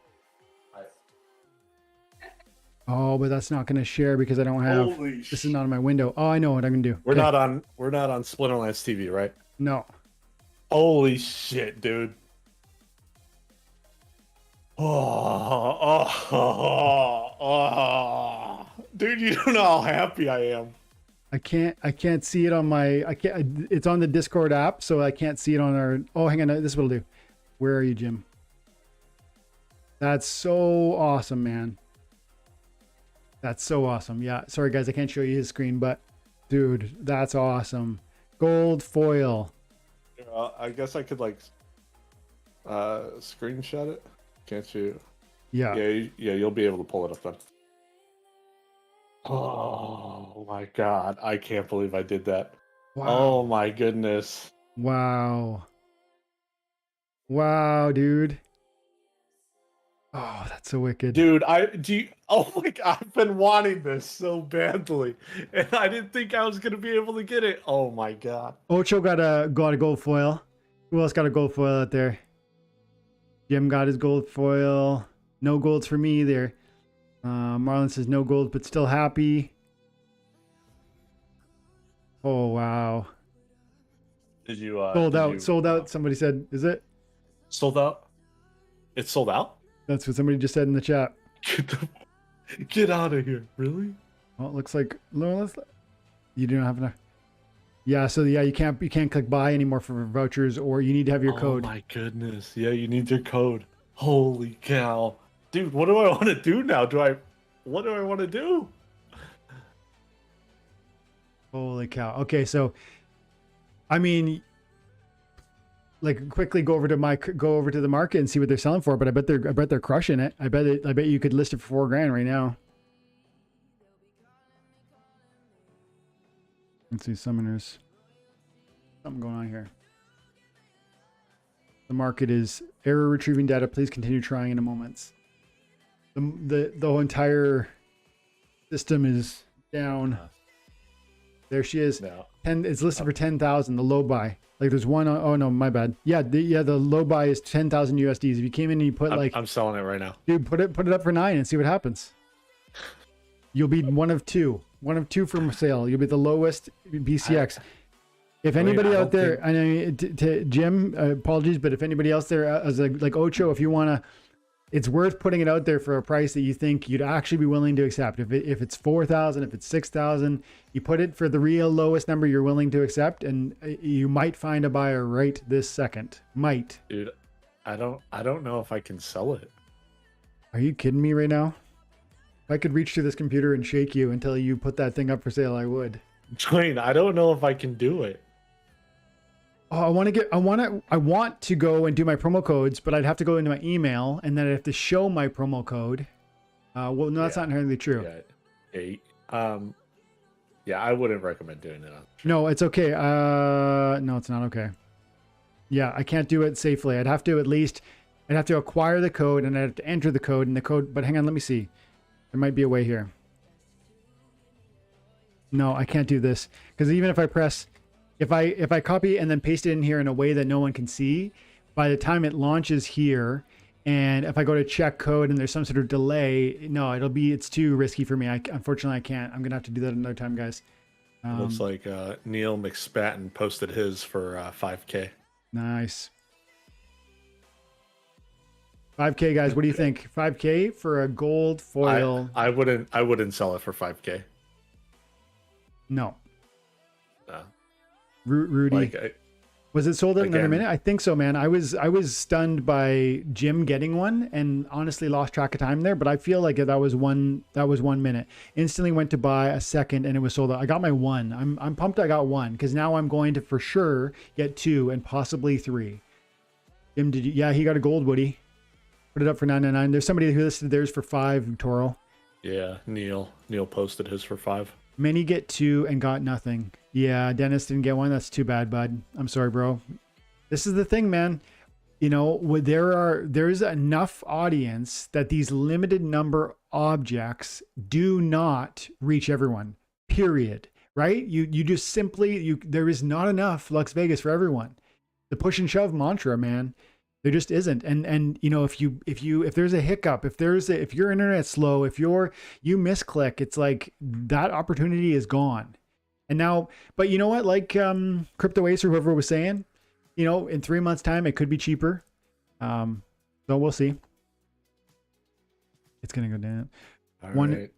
Oh, but that's not gonna share because I don't have. Holy This is not in my window. Oh, I know what I can do. We're Okay. not on Splinterlands TV, right? No. Holy shit, dude. Dude, you don't know how happy I am. I can't see it on my. It's on the Discord app, so I can't see it on our. Oh, hang on. This will do. Where are you, Jim? That's so awesome, man. That's so awesome. Yeah. Sorry, guys. I can't show you his screen, but dude, that's awesome. Gold foil. I guess I could like screenshot it. Can't you? Yeah. Yeah, you'll be able to pull it up then. Oh my god, I can't believe I did that. Wow. Oh my goodness. Wow. Wow, dude. Oh, that's so wicked. Dude, oh my god, I've been wanting this so badly. And I didn't think I was gonna be able to get it. Oh my god. Ocho got a gold foil. Who else got a gold foil out there? Jim got his gold foil. No golds for me either. Marlon says no gold, but still happy. Oh wow. Did you Sold out. Sold out. Somebody said, is it? Sold out? It's sold out? That's what somebody just said in the chat. Get out of here. Really? Well, it looks like you don't have enough. Yeah, so yeah, you can't click buy anymore for vouchers, or you need to have your code. Oh my goodness. Yeah, you need your code. Holy cow. Dude, what do I want to do now? What do I want to do? Holy cow. Okay, so I mean, like quickly go over to the market and see what they're selling for, but I bet they're crushing it. I bet you could list it for $4,000 right now. Let's see, summoners. Something going on here. The market is error retrieving data. Please continue trying in a moment. The whole entire system is down. There she is. No. It's listed for 10,000. The low buy. Like there's one. Oh no, my bad. Yeah, the low buy is 10,000 USDs. If you came in and you put I'm selling it right now. dude, put it up for 9 and see what happens. You'll be one of two from sale. You'll be the lowest BCX. If anybody out there, I know to Jim, apologies, but if anybody else there, as like Ocho, if you wanna, it's worth putting it out there for a price that you think you'd actually be willing to accept. If it's 4,000, if it's 6,000, you put it for the real lowest number you're willing to accept, and you might find a buyer right this second. Might. Dude, I don't know if I can sell it. Are you kidding me right now? If I could reach through this computer and shake you until you put that thing up for sale, I would. Dwayne, I don't know if I can do it. Oh, I want to go and do my promo codes, but I'd have to go into my email and then I'd have to show my promo code. Well, no, that's not entirely true. Yeah, I wouldn't recommend doing it. No, it's okay. No, it's not okay. Yeah, I can't do it safely. I'd have to acquire the code and I'd have to enter the code, but hang on, let me see. There might be a way here. No, I can't do this because even if I press, if I copy and then paste it in here in a way that no one can see, by the time it launches here, and if I go to check code and there's some sort of delay, no, it's too risky for me. Unfortunately, I can't. I'm gonna have to do that another time, guys. Looks like Neil McSpatten posted his for 5K. Nice. 5K, guys. What do you think? 5K for a gold foil? I wouldn't sell it for 5K. No. No. Rudy. Was it sold out in another minute? I think so, man. I was stunned by Jim getting one and honestly lost track of time there, but I feel like that was 1 minute. Instantly went to buy a second and it was sold out. I got my one. I'm pumped I got one because now I'm going to for sure get 2 and possibly 3. Jim, did you? Yeah, he got a gold, Woody. Put it up for $9.99. There's somebody who listed theirs for 5, Toro. Yeah, Neil posted his for 5. Many get 2 and got nothing. Yeah, Dennis didn't get one. That's too bad, bud. I'm sorry, bro. This is the thing, man. You know, there's enough audience that these limited number objects do not reach everyone. Period. Right? You just simply there is not enough Lux Vegas for everyone. The push and shove mantra, man. There just isn't. And you know, if there's a hiccup, if your internet's slow, if you misclick, it's like that opportunity is gone. And now, but you know what? Like Crypto Ace or whoever was saying, you know, in 3 months' time it could be cheaper. So we'll see. It's gonna go down. All right.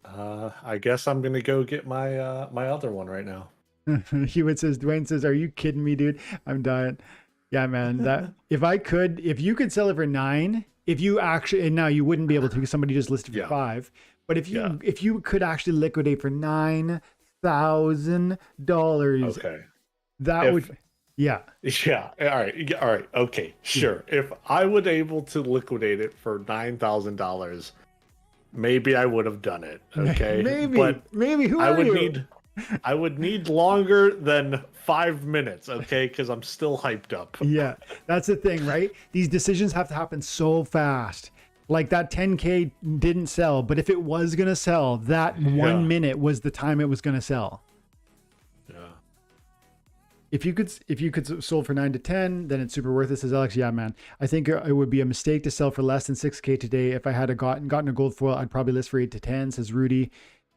I guess I'm gonna go get my my other one right now. Hewitt says, Dwayne says, "Are you kidding me, dude? I'm dying." Yeah, man. That if you could sell it for 9, if you actually, and now you wouldn't be able to because somebody just listed for 5. But if you could actually liquidate for $9,000, okay, would, yeah. All right, okay, sure. Yeah. If I would able to liquidate it for $9,000, maybe I would have done it. Okay, maybe. Who are you? I would need longer than 5 minutes, okay? Because I'm still hyped up. Yeah, that's the thing, right? These decisions have to happen so fast. Like that 10K didn't sell, but if it was going to sell, that 1 minute was the time it was going to sell. Yeah. If you could sold for 9 to 10, then it's super worth it, says Alex. Yeah, man. I think it would be a mistake to sell for less than 6K today. If I had gotten a gold foil, I'd probably list for 8 to 10, says Rudy.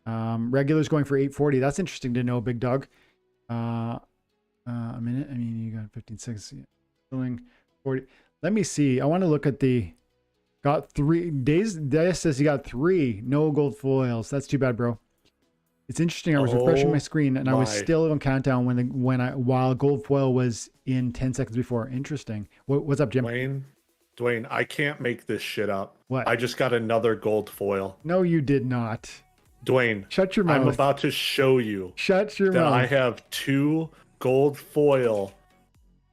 Regulars going for 840. That's interesting to know, big dog. A minute. I mean, you got 15 seconds. Filling 40. Let me see. I want to look at got 3 days. Dias says you got 3 no gold foils. That's too bad, bro. It's interesting. I was refreshing my screen and I was still on countdown while gold foil was in 10 seconds before. Interesting. What's up, Jim? Dwayne, I can't make this shit up. What? I just got another gold foil. No, you did not. Dwayne, shut your mouth. I'm about to show you. Shut your that mouth. I have 2 gold foil.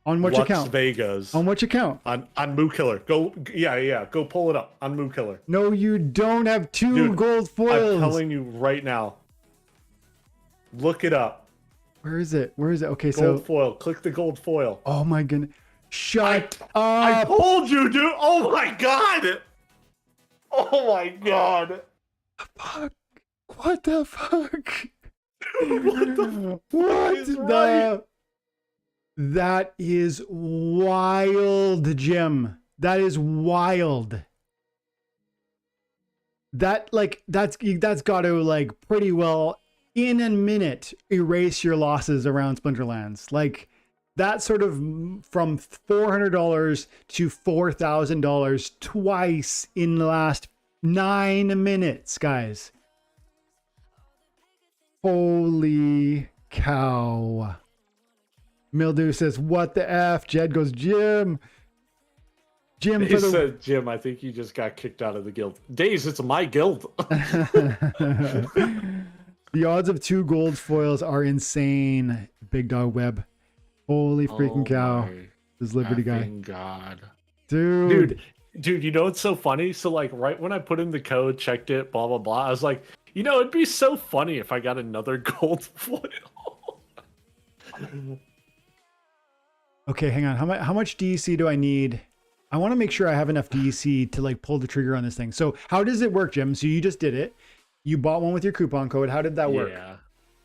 On which Lux account? Vegas. On which account? On Moo Killer. Go, yeah. Go pull it up on Moo Killer. No, you don't have 2 gold foils. I'm telling you right now. Look it up. Where is it? Okay, gold foil. Click the gold foil. Oh my goodness. Shut up. I told you, dude. Oh my god. Oh my god. Fuck. What the fuck? What? That is wild, Jim. That is wild. That's got to like pretty well in a minute erase your losses around Splinterlands. Like that sort of from $400 to $4,000 twice in the last 9 minutes, guys. Holy cow. Mildew says, what the F? Jed goes, Jim. He said, Jim, I think you just got kicked out of the guild. Days, it's my guild. The odds of 2 gold foils are insane. Big Dog Web. Holy freaking cow. This Liberty guy. God. Dude, you know what's so funny? So like right when I put in the code, checked it, blah, blah, blah, I was like, you know, it'd be so funny if I got another gold foil. Okay, hang on. How much DEC do I need? I want to make sure I have enough DEC to like pull the trigger on this thing. So how does it work, Jim? So you just did it. You bought one with your coupon code. How did that work?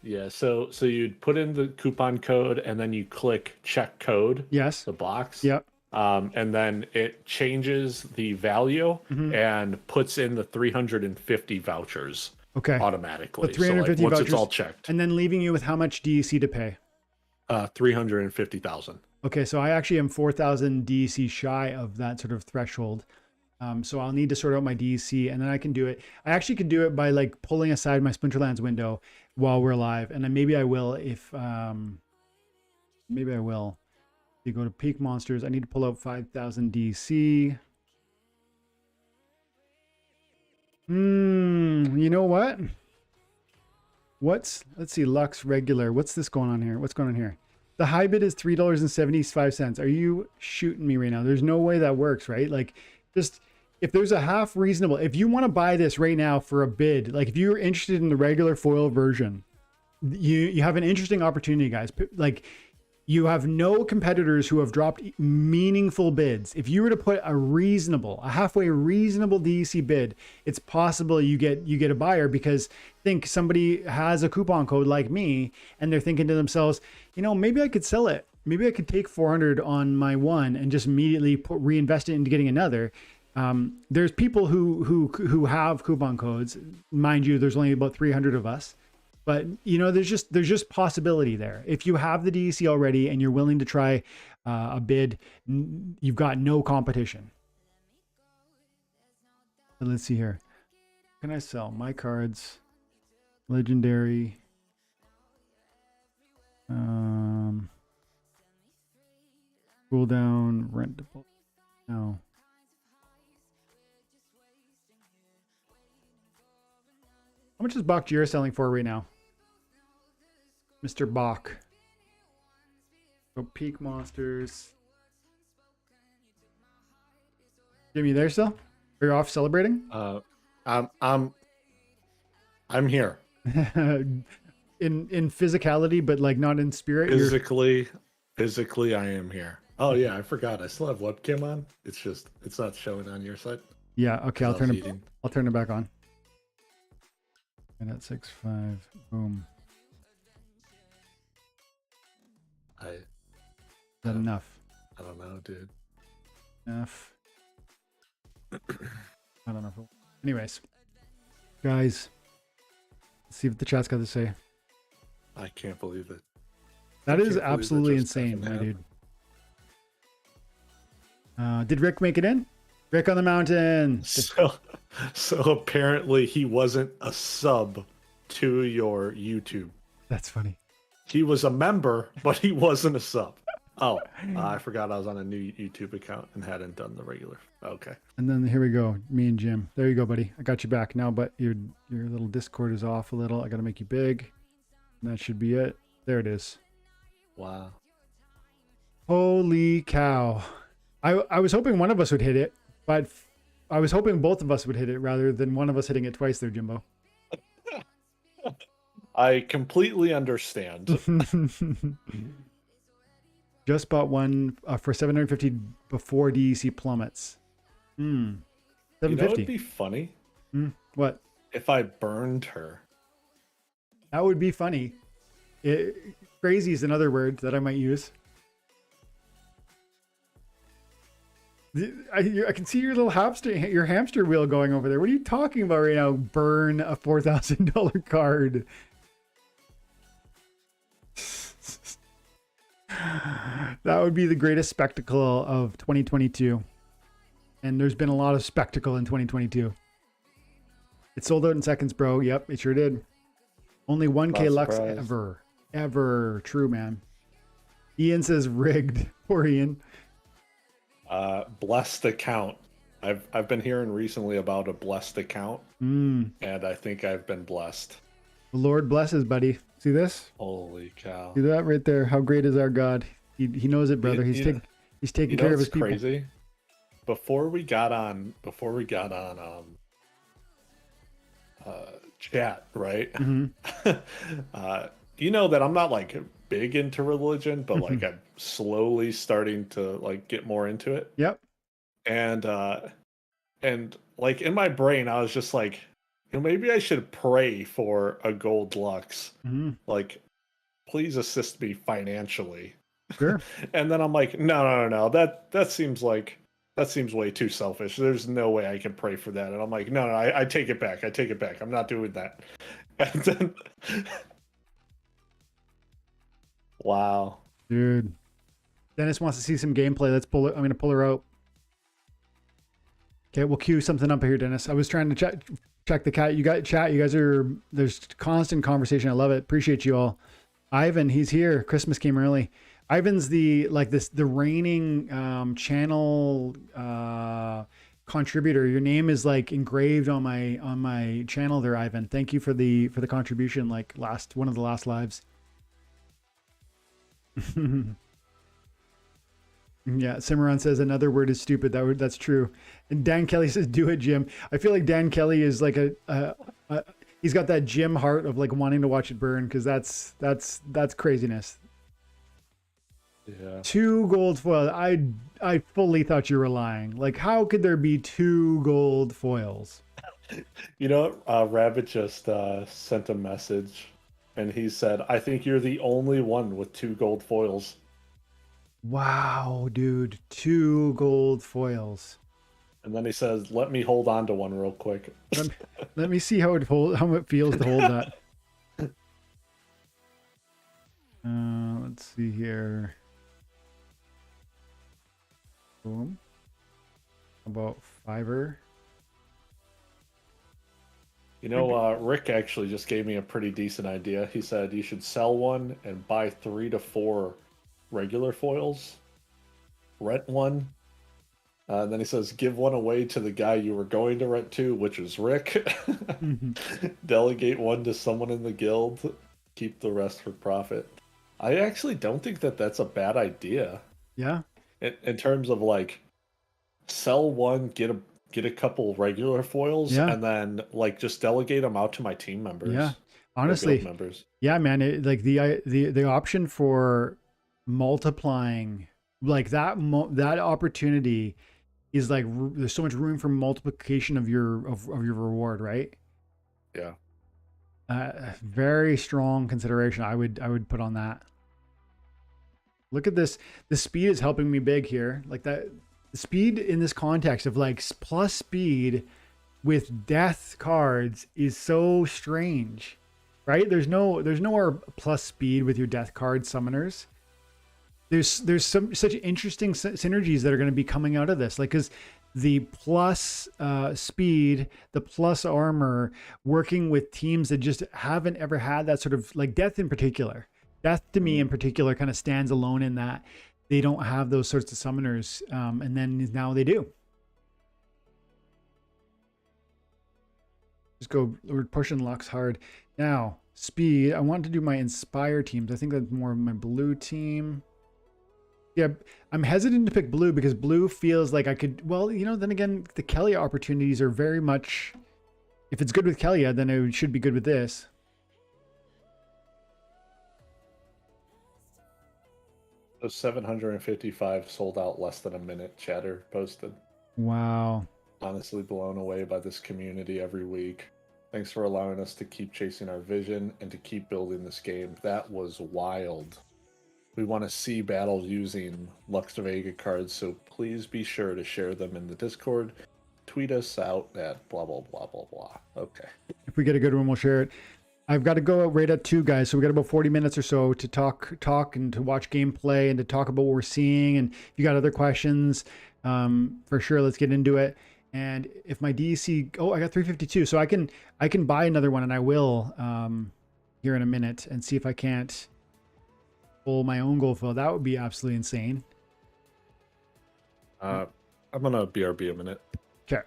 Yeah. So you'd put in the coupon code and then you click check code. Yes. The box. Yep. And then it changes the value Mhm. and puts in the 350 vouchers Okay. automatically. But 350 so like, once vouchers, it's all checked. and then leaving you with how much DEC to pay? 350,000. Okay, so I actually am 4,000 DEC shy of that sort of threshold. So I'll need to sort out my DEC, and then I can do it. I actually could do it by like pulling aside my Splinterlands window while we're live, and then maybe I will if maybe I will. You go to Peak Monsters. I need to pull out 5,000 DEC. You know what? Let's see, Lux regular. What's this going on here? What's going on here? The high bid is $3.75. Are you shooting me right now? There's no way that works, right? Like, just if there's a half reasonable, if you want to buy this right now for a bid, like if you're interested in the regular foil version, you have an interesting opportunity, guys. Like, you have no competitors who have dropped meaningful bids. If you were to put a halfway reasonable DEC bid, it's possible you get a buyer, because think somebody has a coupon code like me and they're thinking to themselves, you know, maybe I could sell it. Maybe I could take 400 on my one and just immediately reinvest it into getting another. There's people who have coupon codes. Mind you, there's only about 300 of us. But, you know, there's just possibility there. If you have the DEC already and you're willing to try a bid, you've got no competition. But let's see here. What can I sell? My cards, legendary. Cooldown, rentable. No. How much is Bach Jira selling for right now? Mr. Bach. Go Peak Monsters. Jimmy, you there still? Are you off celebrating? I'm here. in physicality, but like not in spirit. Physically, I am here. Oh yeah, I forgot. I still have webcam on. It's not showing on your side. Yeah. Okay, I'll turn it back on. And at 6.5, boom. Is that enough? I don't know, dude. Enough. I don't know. Anyways, guys, let's see what the chat's got to say. I can't believe it. That is absolutely insane, my dude. Did Rick make it in? Rick on the mountain. So apparently he wasn't a sub to your YouTube. That's funny. He was a member, but he wasn't a sub. Oh, I forgot I was on a new YouTube account and hadn't done the regular. Okay. And then here we go. Me and Jim. There you go, buddy. I got you back now, but your little Discord is off a little. I got to make you big. And that should be it. There it is. Wow. Holy cow. I was hoping one of us would hit it, but I was hoping both of us would hit it rather than one of us hitting it twice there, Jimbo. I completely understand. Just bought one for 750 before DEC plummets. 750. You know, it'd be funny. What? If I burned her. That would be funny. Crazy is another word that I might use. I can see your little hamster wheel going over there. What are you talking about right now? Burn a $4,000 card. That would be the greatest spectacle of 2022. And there's been a lot of spectacle in 2022. It sold out in seconds, bro. Yep, it sure did. Only 1K Lux ever. True, man. Ian says rigged. Poor Ian. Blessed account. I've been hearing recently about a blessed account, and I think I've been blessed. The Lord blesses, buddy. See this? Holy cow! See that right there? How great is our God? He knows it, brother. He's taking care of his people. Crazy. Before we got on chat, right? You know that I'm not like big into religion, but like I'm slowly starting to like get more into it. Yep. And like in my brain, I was just like, maybe I should pray for a gold Lux. Mm-hmm. Like, please assist me financially. Sure. And then I'm like, no. That seems way too selfish. There's no way I can pray for that. And I'm like, no, I take it back. I take it back. I'm not doing that. And then, wow, Dude. Dennis wants to see some gameplay. Let's pull it. I'm going to pull her out. Okay, we'll queue something up here, Dennis. I was trying to check the cat. You got chat. You guys there's constant conversation. I love it. Appreciate you all. Ivan, he's here. Christmas came early. Ivan's the reigning channel contributor. Your name is like engraved on my channel there, Ivan. Thank you for the contribution. Like one of the last lives. Yeah, Cimarron says another word is stupid. That's true. And Dan Kelly says, "Do it, Jim." I feel like Dan Kelly is like he's got that Jim heart of like wanting to watch it burn, because that's craziness. yeah. 2 gold foils. I fully thought you were lying. Like, how could there be 2 gold foils? You know what? Rabbit just sent a message, and he said, "I think you're the only one with 2 gold foils." Wow, dude, 2 gold foils. And then he says, "Let me hold on to one real quick." Let me see how it feels to hold that. Let's see here. Boom. About Fiverr. You know, Rick actually just gave me a pretty decent idea. He said you should sell one and buy 3 to 4 regular foils, rent one, and then he says give one away to the guy you were going to rent to, which was Rick. Delegate one to someone in the guild, keep the rest for profit. I actually don't think that that's a bad idea. Yeah. In terms of like, sell one, get a couple regular foils, Yeah. and then like just delegate them out to my team members. Yeah, honestly, members. Yeah, man. Like the option for multiplying, like that opportunity is like there's so much room for multiplication of your reward, right? Yeah. Very strong consideration. I would put on that. Look at this. The speed is helping me big here. Like that, the speed in this context of like plus speed with death cards is so strange, right? There's no plus speed with your death card summoners. There's such interesting synergies that are going to be coming out of this, like, because the plus speed, the plus armor, working with teams that just haven't ever had that sort of, like death in particular. Death to me in particular kind of stands alone in that they don't have those sorts of summoners, and then now they do. Just go, we're pushing Lux hard. Now, speed, I want to do my Inspire teams. I think that's more of my blue team. Yeah, I'm hesitant to pick blue because blue feels like I could, well, you know, then again, the Kelia opportunities are very much, if it's good with Kelia, then it should be good with this. So 755 sold out less than a minute, Chatter posted. Wow. Honestly blown away by this community every week. Thanks for allowing us to keep chasing our vision and to keep building this game. That was wild. We want to see battles using Lux Vega cards, so please be sure to share them in the Discord. Tweet us out at blah, blah, blah, blah, blah. Okay. If we get a good one, we'll share it. I've got to go right at 2, guys. So we got about 40 minutes or so to talk and to watch gameplay and to talk about what we're seeing. And if you got other questions, for sure, let's get into it. And if my DC, oh, I got 352. So I can buy another one, and I will here in a minute, and see if I can't pull my own gold foil. That would be absolutely insane. I'm gonna BRB a minute. Okay.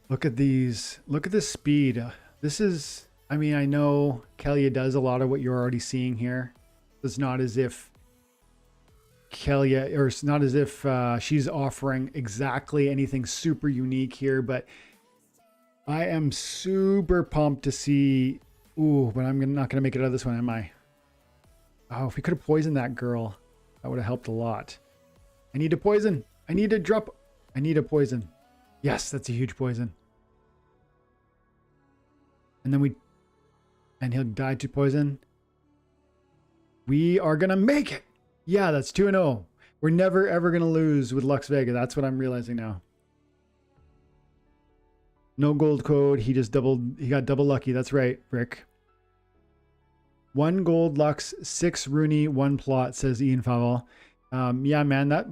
Look at these. Look at this speed. This is, I mean, I know Kelia does a lot of what you're already seeing here. It's not as if Kelia, or it's not as if she's offering exactly anything super unique here, but I am super pumped to see. Ooh, but I'm not going to make it out of this one, am I? Oh, if we could have poisoned that girl, that would have helped a lot. I need a poison. I need to drop. I need a poison. Yes, that's a huge poison. And then and he'll die to poison. We are going to make it. Yeah, that's 2-0. We're never, ever going to lose with Lux Vega. That's what I'm realizing now. No gold code. He got double lucky. That's right, Rick. 1 gold Lux, 6 Rooney, 1 plot, says Ian Favell. Yeah, man, that,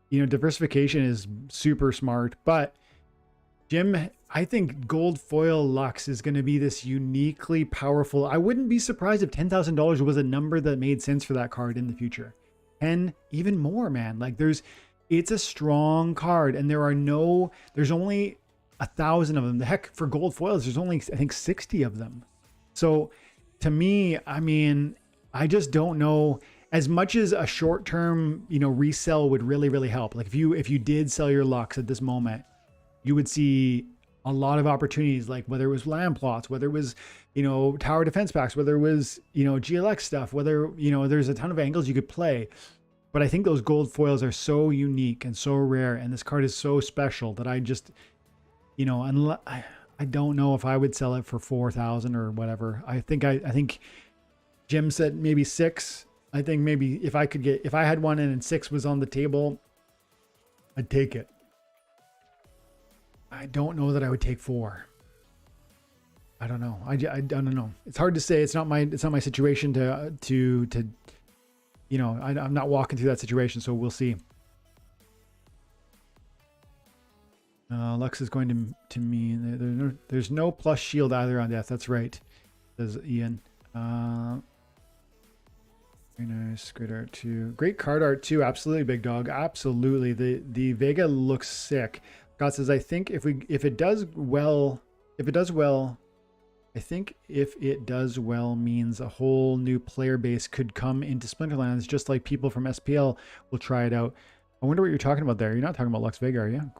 diversification is super smart. But Jim, I think gold foil Lux is going to be this uniquely powerful. I wouldn't be surprised if $10,000 was a number that made sense for that card in the future. And even more, man. Like it's a strong card, and there's only 1,000 of them. The heck, for gold foils, there's only, I think, 60 of them. So to me, I mean, I just don't know. As much as a short-term, resell would really, really help. Like if you did sell your Lux at this moment, you would see a lot of opportunities, like whether it was land plots, whether it was, tower defense packs, whether it was, GLX stuff, whether, there's a ton of angles you could play. But I think those gold foils are so unique and so rare, and this card is so special that I just, I don't know if I would sell it for 4,000 or whatever. I think Jim said maybe 6. I think maybe if I had one and 6 was on the table, I'd take it. I don't know that I would take 4. I don't know. I don't know. It's hard to say. It's not my situation to I'm not walking through that situation, so we'll see. Lux is going to me. There's no plus shield either on death. That's right, says Ian. Very nice. Great art too. Great card art too. Absolutely, big dog. Absolutely. The Vega looks sick. God says, I think if it does well, I think if it does well means a whole new player base could come into Splinterlands, just like people from SPL will try it out. I wonder what you're talking about there. You're not talking about Lux Vega, are you?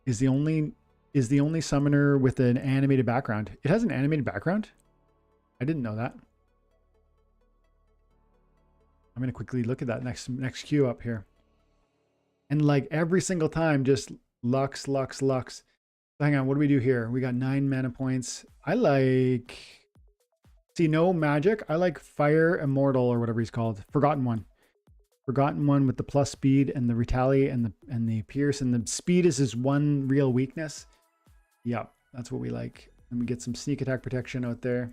Is the only summoner with an animated background? It has an animated background? I didn't know that. I'm gonna quickly look at that next queue up here. And like every single time, just Lux, Lux, Lux. Hang on, what do we do here? We got 9 mana points. I like... See, no magic. I like Fire Immortal or whatever he's called. Forgotten One. Forgotten One with the plus speed and the retaliate and the pierce. And the speed is his one real weakness. Yep, that's what we like. And we get some sneak attack protection out there.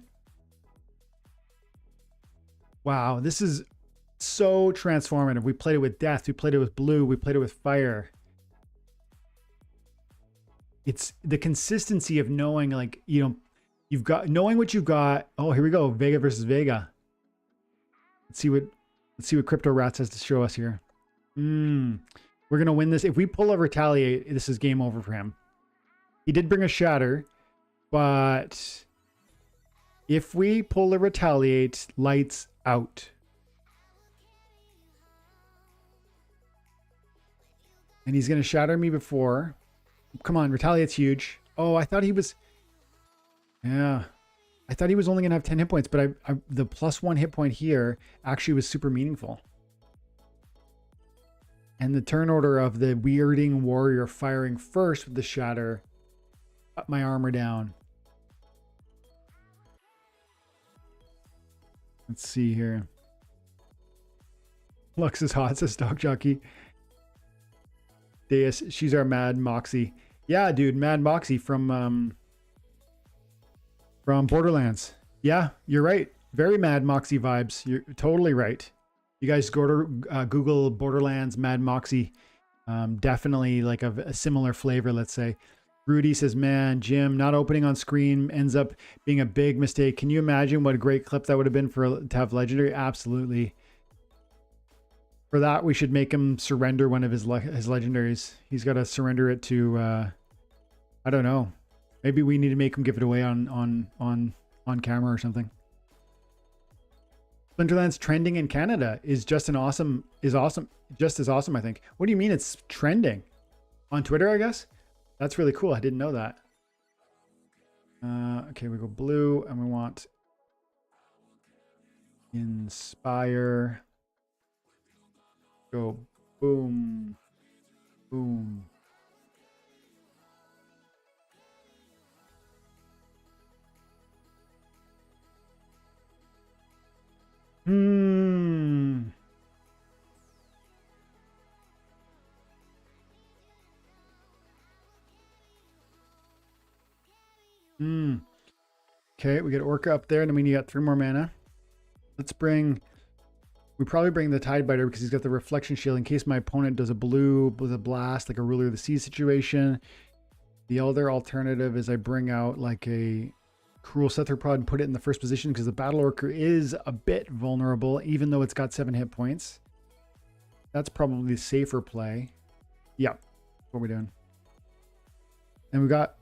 Wow, this is so transformative. We played it with death. We played it with blue. We played it with fire. It's the consistency of knowing, like, knowing what you've got. Oh, here we go. Vega versus Vega. Let's see what Crypto Rats has to show us here. We're going to win this. If we pull a retaliate, this is game over for him. He did bring a shatter, but if we pull a retaliate, lights out. And he's going to shatter me before. Come on, retaliate's huge. Oh, I thought he was... Yeah. I thought he was only going to have 10 hit points, but the +1 hit point here actually was super meaningful. And the turn order of the Weirding Warrior firing first with the shatter cut my armor down. Let's see here. Lux is hot, says Dog Jockey. Deus, she's our Mad Moxie. Yeah, dude, Mad Moxie from Borderlands. Yeah, you're right. Very Mad Moxie vibes. You're totally right. You guys go to Google Borderlands Mad Moxie. Definitely like a similar flavor, let's say. Rudy says, man, Jim, not opening on screen ends up being a big mistake. Can you imagine what a great clip that would have been to have legendary? Absolutely. For that, we should make him surrender one of his legendaries. He's got to surrender it to, I don't know. Maybe we need to make him give it away on camera or something. Splinterlands trending in Canada is just just as awesome, I think. What do you mean it's trending? On Twitter, I guess? That's really cool. I didn't know that. Okay, we go blue and we want Inspire. Go. Boom. Boom. Hmm. Hmm. Okay, we get Orca up there, and then we got 3 more mana. Let's bring... We probably bring the Tidebiter because he's got the reflection shield in case my opponent does a blue with a blast, like a Ruler of the Sea situation. The other alternative is I bring out like a Cruel Cephalopod and put it in the first position because the Battle Orca is a bit vulnerable, even though it's got 7 hit points. That's probably the safer play. Yep. What are we doing? And we got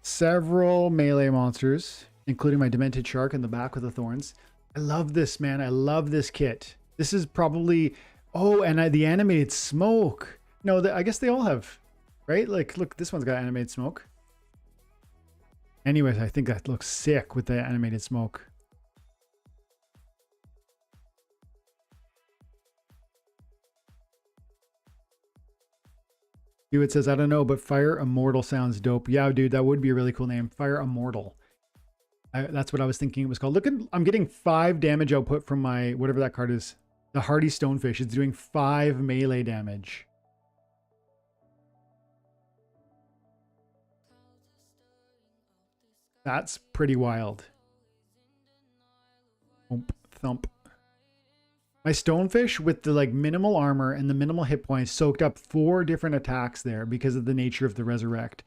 several melee monsters, including my Demented Shark in the back with the thorns. I love this, man. I love this kit. This is probably... Oh, and the animated smoke. No, I guess they all have, right? Like, look, this one's got animated smoke. Anyways, I think that looks sick with the animated smoke. It says, I don't know, but Fire Immortal sounds dope. Yeah, dude, that would be a really cool name. Fire Immortal. That's what I was thinking it was called. Look at, I'm getting 5 damage output from my, whatever that card is. The Hardy Stonefish. It's doing 5 melee damage. That's pretty wild. Thump, thump. My Stonefish with the like minimal armor and the minimal hit points soaked up 4 different attacks there because of the nature of the Resurrect.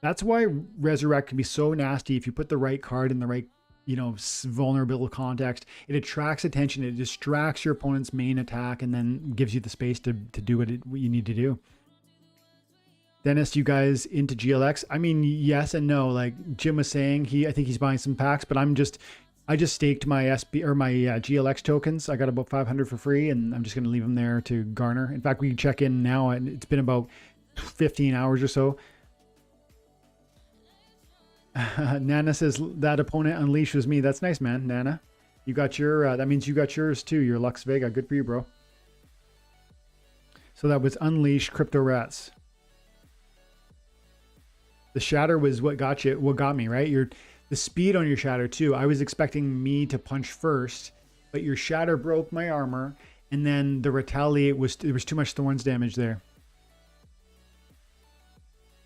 That's why Resurrect can be so nasty if you put the right card in the right, you know, vulnerable context. It attracts attention, it distracts your opponent's main attack, and then gives you the space to do what you need to do. Dennis, you guys into GLX? I mean, yes and no. Like Jim was saying, I think he's buying some packs, but I just staked my my GLX tokens. I got about 500 for free, and I'm just going to leave them there to garner. In fact, we can check in now, and it's been about 15 hours or so. Nana says that opponent unleashed was me. That's nice, man. Nana, you got your, that means you got yours too. Your Lux Vega. Good for you, bro. So that was Unleash Crypto Rats. The shatter was what got you, what got me, right? The speed on your shatter too. I was expecting me to punch first, but your shatter broke my armor, and then the retaliate there was too much thorns damage there.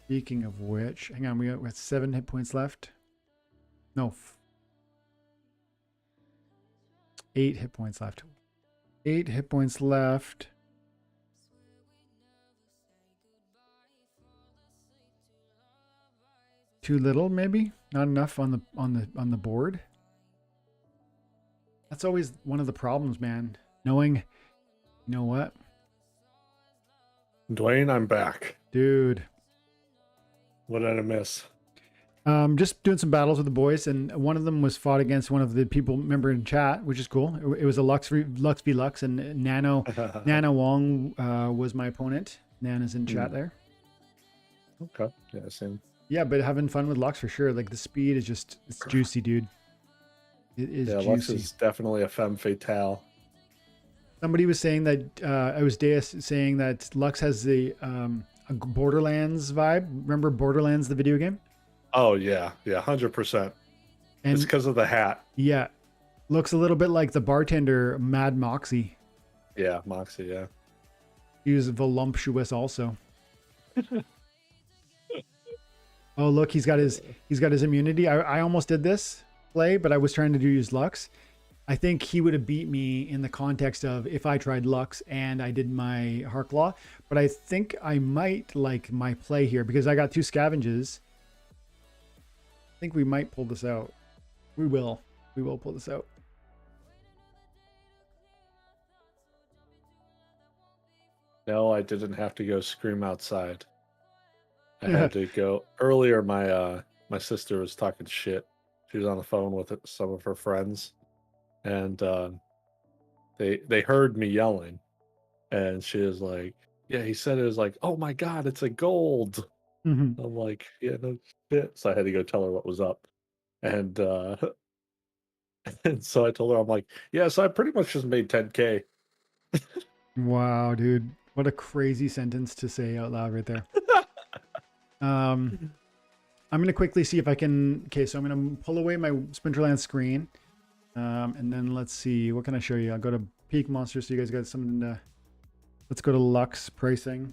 Speaking of which, hang on, we got 7 hit points left. No, 8 hit points left. 8 hit points left. Too little, maybe? Not enough on the board. That's always one of the problems, man. Knowing, you know what? Dwayne, I'm back. Dude. What did I miss? Just doing some battles with the boys, and one of them was fought against one of the people member in chat, which is cool. It was a Lux v Lux, and Nana Wong was my opponent. Nana's in chat there. Okay, yeah, same. Yeah, but having fun with Lux for sure. Like the speed is just, it's juicy, dude. It is juicy. Lux is definitely a femme fatale. Somebody was saying that, it was Deus saying that Lux has the a Borderlands vibe. Remember Borderlands, the video game? Oh, yeah. Yeah, 100%. And it's because of the hat. Yeah. Looks a little bit like the bartender, Mad Moxie. Yeah, Moxie, yeah. He was voluptuous also. Oh, look, he's got his immunity. I almost did this play, but I was trying to use Lux. I think he would have beat me in the context of if I tried Lux and I did my Harklaw. But I think I might like my play here because I got 2 scavenges. I think we might pull this out. We will. We will pull this out. No, I didn't have to go scream outside. I had to go earlier. My sister was talking shit. She was on the phone with some of her friends, and they heard me yelling, and she was like, "Yeah," he said it was like, "Oh my god, it's a gold." Mm-hmm. I'm like, "Yeah, no shit." So I had to go tell her what was up, and and so I told her, I'm like, "Yeah, so I pretty much just made 10K." Wow, dude. What a crazy sentence to say out loud right there. I'm going to quickly see if I can... Okay, so I'm going to pull away my Splinterlands screen. And then let's see. What can I show you? I'll go to Peak Monster so you guys got something to... Let's go to Lux pricing.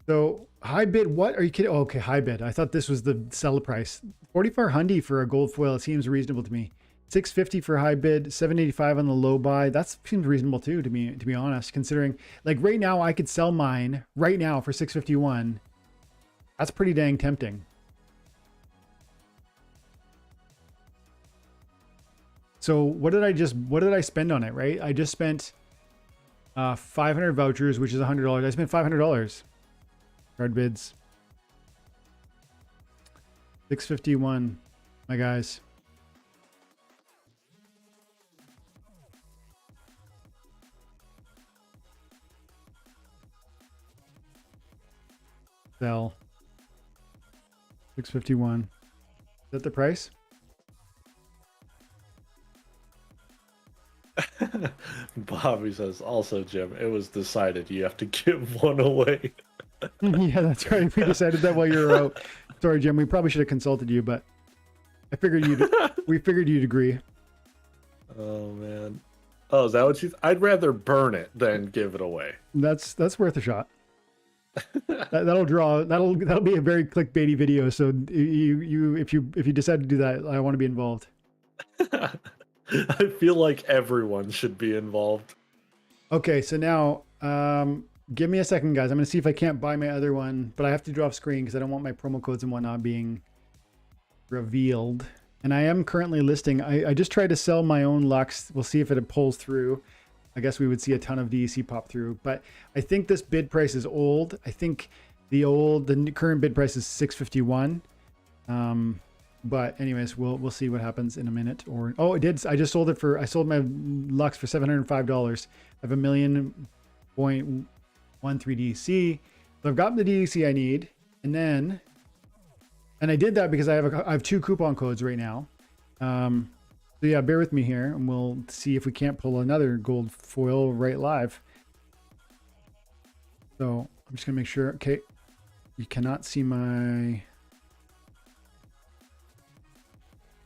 So, high bid, what? Are you kidding? Oh, okay, high bid. I thought this was the sell price. 4400 for a gold foil seems reasonable to me. 650 for high bid, 785 on the low buy. That seems reasonable too, to be honest, considering like right now I could sell mine right now for 651. That's pretty dang tempting. So what did I spend on it, right? I just spent 500 vouchers, which is $100. I spent $500. Card bids. 651, my guys. Sell. 651. Is that the price? Bobby says, also, Jim, it was decided you have to give one away. Yeah, that's right. We decided that while you were out. Sorry, Jim. We probably should have consulted you, but I figured we figured you'd agree. Oh man. Oh, is that what you? I'd rather burn it than give it away. That's worth a shot. That'll be a very clickbaity video. So if you decide to do that, I want to be involved. I feel like everyone should be involved. Okay, so now give me a second, guys. I'm going to see if I can't buy my other one, but I have to draw off screen because I don't want my promo codes and whatnot being revealed. And I am currently listing. I just tried to sell my own Lux. We'll see if it pulls through. I guess we would see a ton of DEC pop through, but I think this bid price is old. I think the current bid price is 651. But anyways, we'll see what happens in a minute. Or oh, it did. I sold my Lux for $705. I have 1,000,000.13 DEC. So I've gotten the DEC I need, and I did that because I have 2 coupon codes right now. So yeah, bear with me here, and we'll see if we can't pull another gold foil right live. So I'm just gonna make sure. Okay, you cannot see my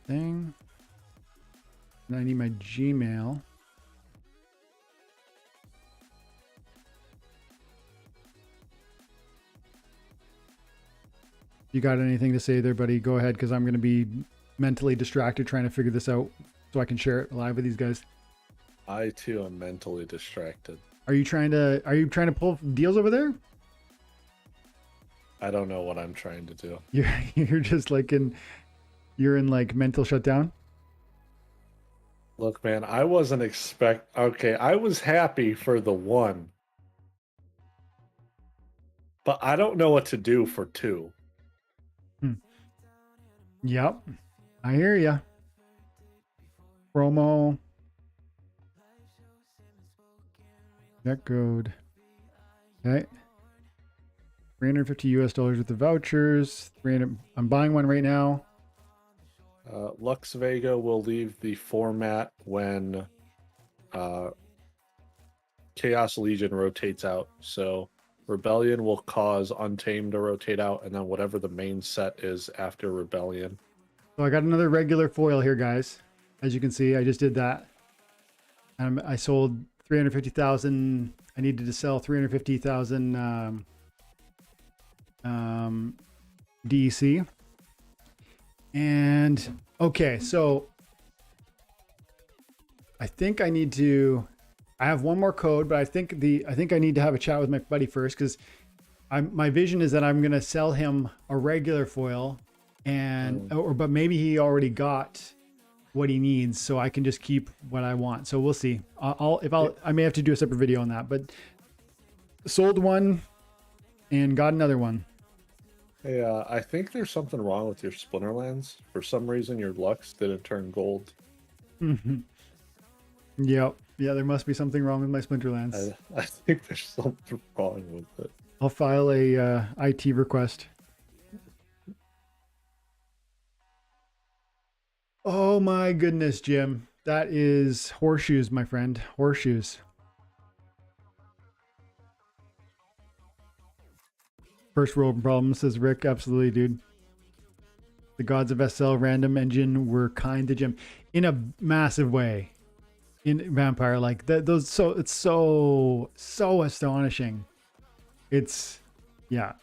thing. And I need my Gmail. You got anything to say there, buddy? Go ahead, because I'm going to be mentally distracted trying to figure this out so I can share it live with these guys. I too am mentally distracted. Are you trying to pull deals over there? I don't know what I'm trying to do. You're just like you're in like mental shutdown. Look, man, I wasn't okay, I was happy for the 1. But I don't know what to do for 2. Yep. I hear ya. Promo. Net code. Okay. $350 US with the vouchers. 300. I'm buying one right now. Lux Vega will leave the format when Chaos Legion rotates out. So Rebellion will cause Untamed to rotate out, and then whatever the main set is after Rebellion. So I got another regular foil here, guys. As you can see, I just did that. I sold 350,000. I needed to sell 350,000 DEC. And okay, so I think I need to. I have one more code, but I think I need to have a chat with my buddy first, because my vision is that I'm gonna sell him a regular foil, but maybe he already got what he needs, so I can just keep what I want. So we'll see. I may have to do a separate video on that, but sold one and got another one. Hey, I think there's something wrong with your Splinterlands. For some reason, your Lux didn't turn gold. Yep. Yeah, there must be something wrong with my Splinterlands. I think there's something wrong with it. I'll file a IT request. Oh my goodness, Jim. That is horseshoes, my friend. Horseshoes. First world problem, says Rick. Absolutely, dude. The gods of SL random engine were kind to Jim in a massive way. In Vampire, like those, so it's so astonishing. It's, yeah.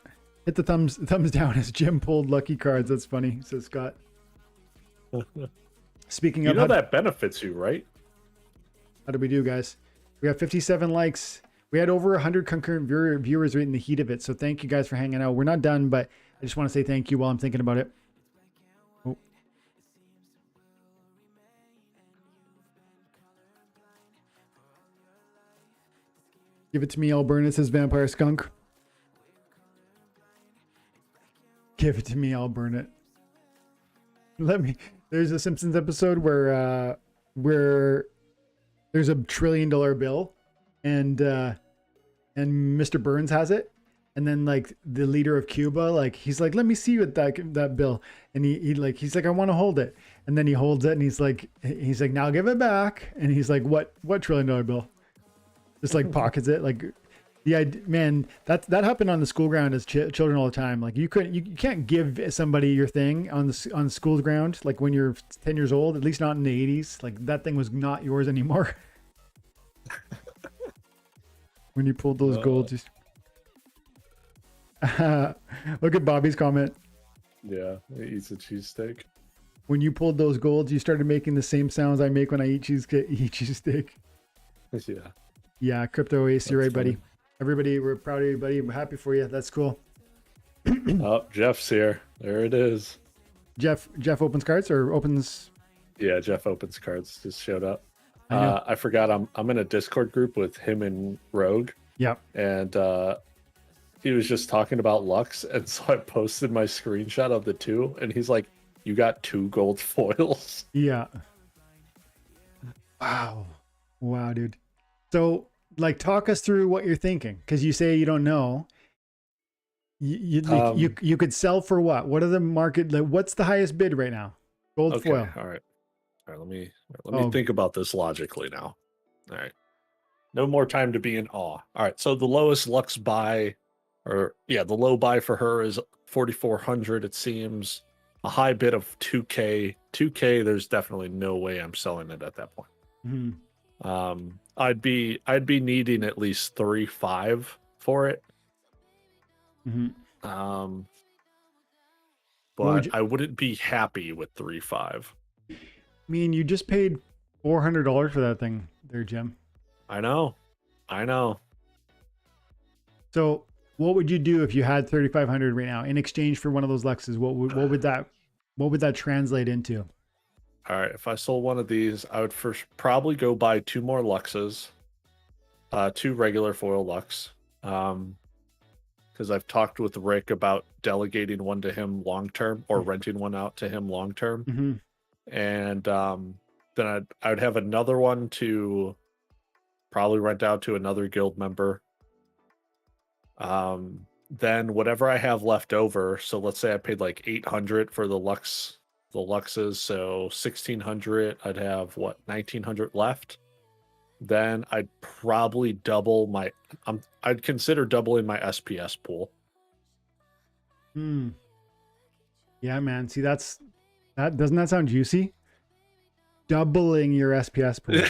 Hit the thumbs down as Jim pulled lucky cards. That's funny, says Scott. Speaking of, that benefits you, right? How do we do, guys? We have 57 likes. We had over 100 concurrent viewers right in the heat of it. So thank you guys for hanging out. We're not done, but I just want to say thank you while I'm thinking about it. Oh. Give it to me, I'll burn it, says Vampire Skunk. Give it to me, I'll burn it. There's a Simpsons episode where there's a $1 trillion bill and Mr. Burns has it, and then like the leader of Cuba, like he's like, let me see what that bill, and he's like I want to hold it, and then he holds it and he's like now give it back, and he's like what $1 trillion bill, just like pockets it. Like the idea, man, that happened on the school ground as children all the time. Like you can't give somebody your thing on the school ground like when you're 10 years old, at least not in the 80s. Like that thing was not yours anymore. When you pulled those golds. Look at Bobby's comment. Yeah, he eats a cheesesteak. When you pulled those golds, you started making the same sounds I make when I eat cheesesteak. Yeah. Yeah, Crypto Ace, you're right, funny. buddy. Everybody, we're proud of you, buddy. We're happy for you. That's cool. Oh, Jeff's here. There it is. Jeff opens cards or opens. Yeah, Jeff opens cards. Just showed up. I forgot I'm in a Discord group with him and Rogue. Yep. And he was just talking about Lux, and so I posted my screenshot of the two, and he's like, "You got 2 gold foils." Yeah. Wow, dude. So, like, talk us through what you're thinking, because you say you don't know. You could sell for what? What are the market? Like, what's the highest bid right now? Gold foil. All right. Let me think about this logically now. All right. No more time to be in awe. All right. So the lowest Lux buy, the low buy for her is 4,400. It seems a high bid of 2K. 2K. There's definitely no way I'm selling it at that point. Mm-hmm. I'd be needing at least 3.5 for it. Mm-hmm. But I wouldn't be happy with 3.5. I mean, you just paid $400 for that thing there, Jim. I know. So what would you do if you had 3,500 right now in exchange for one of those Luxes? What would that translate into? All right. If I sold one of these, I would first probably go buy 2 more Luxes, 2 regular foil Lux. Because I've talked with Rick about delegating one to him long-term or renting one out to him long-term. Mm-hmm. And then I'd have another one to probably rent out to another guild member. Then whatever I have left over, so let's say I paid like 800 for the Luxes, so 1,600, I'd have 1,900 left. Then I'd probably double I'd consider doubling my SPS pool. Yeah, man. See, that doesn't that sound juicy? Doubling your SPS pool.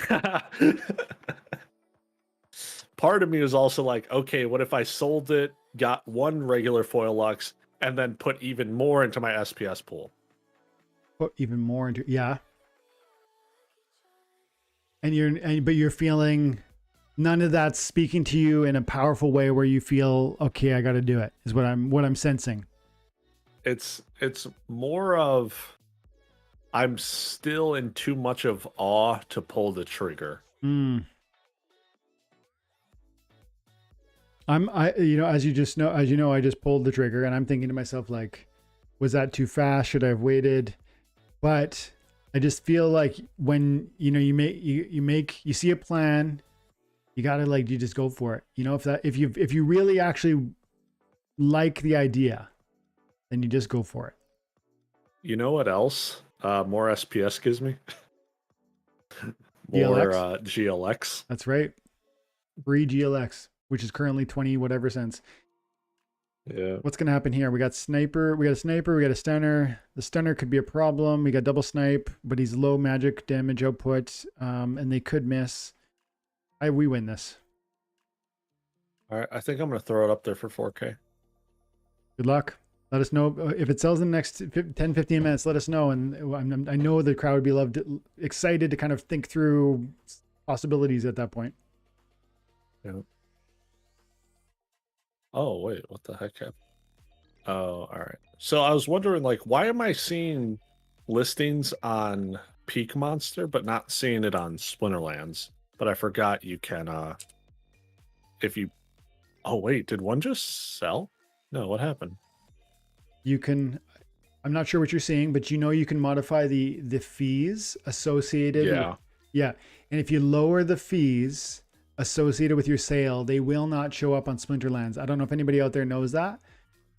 Part of me was also like, okay, what if I sold it, got 1 regular foil Lux, and then put even more into my SPS pool? Put even more into, yeah. But you're feeling none of that's speaking to you in a powerful way where you feel, okay, I got to do it, is what I'm sensing. It's more of I'm still in too much of awe to pull the trigger. As you know, I just pulled the trigger, and I'm thinking to myself, like, was that too fast? Should I have waited? But I just feel like when you see a plan, you gotta you just go for it. If you really actually like the idea, then you just go for it. You know what else more SPS gives me? More GLX. GLX. That's right. Free GLX, which is currently 20 whatever cents. Yeah. What's going to happen here? We got sniper. We got a sniper. We got a stunner. The stunner could be a problem. We got double snipe, but he's low magic damage output, and they could miss. We win this. All right. I think I'm going to throw it up there for 4K. Good luck. Let us know if it sells in the next 10, 15 minutes. Let us know. And I know the crowd would be excited to kind of think through possibilities at that point. Yeah. Oh, wait. What the heck happened? Oh, all right. So I was wondering, like, why am I seeing listings on Peak Monster, but not seeing it on Splinterlands? But I forgot you can, if you... Oh, wait. Did one just sell? No, what happened? You can, I'm not sure what you're seeing, but you can modify the fees associated. Yeah. Yeah. And if you lower the fees associated with your sale, they will not show up on Splinterlands. I don't know if anybody out there knows that.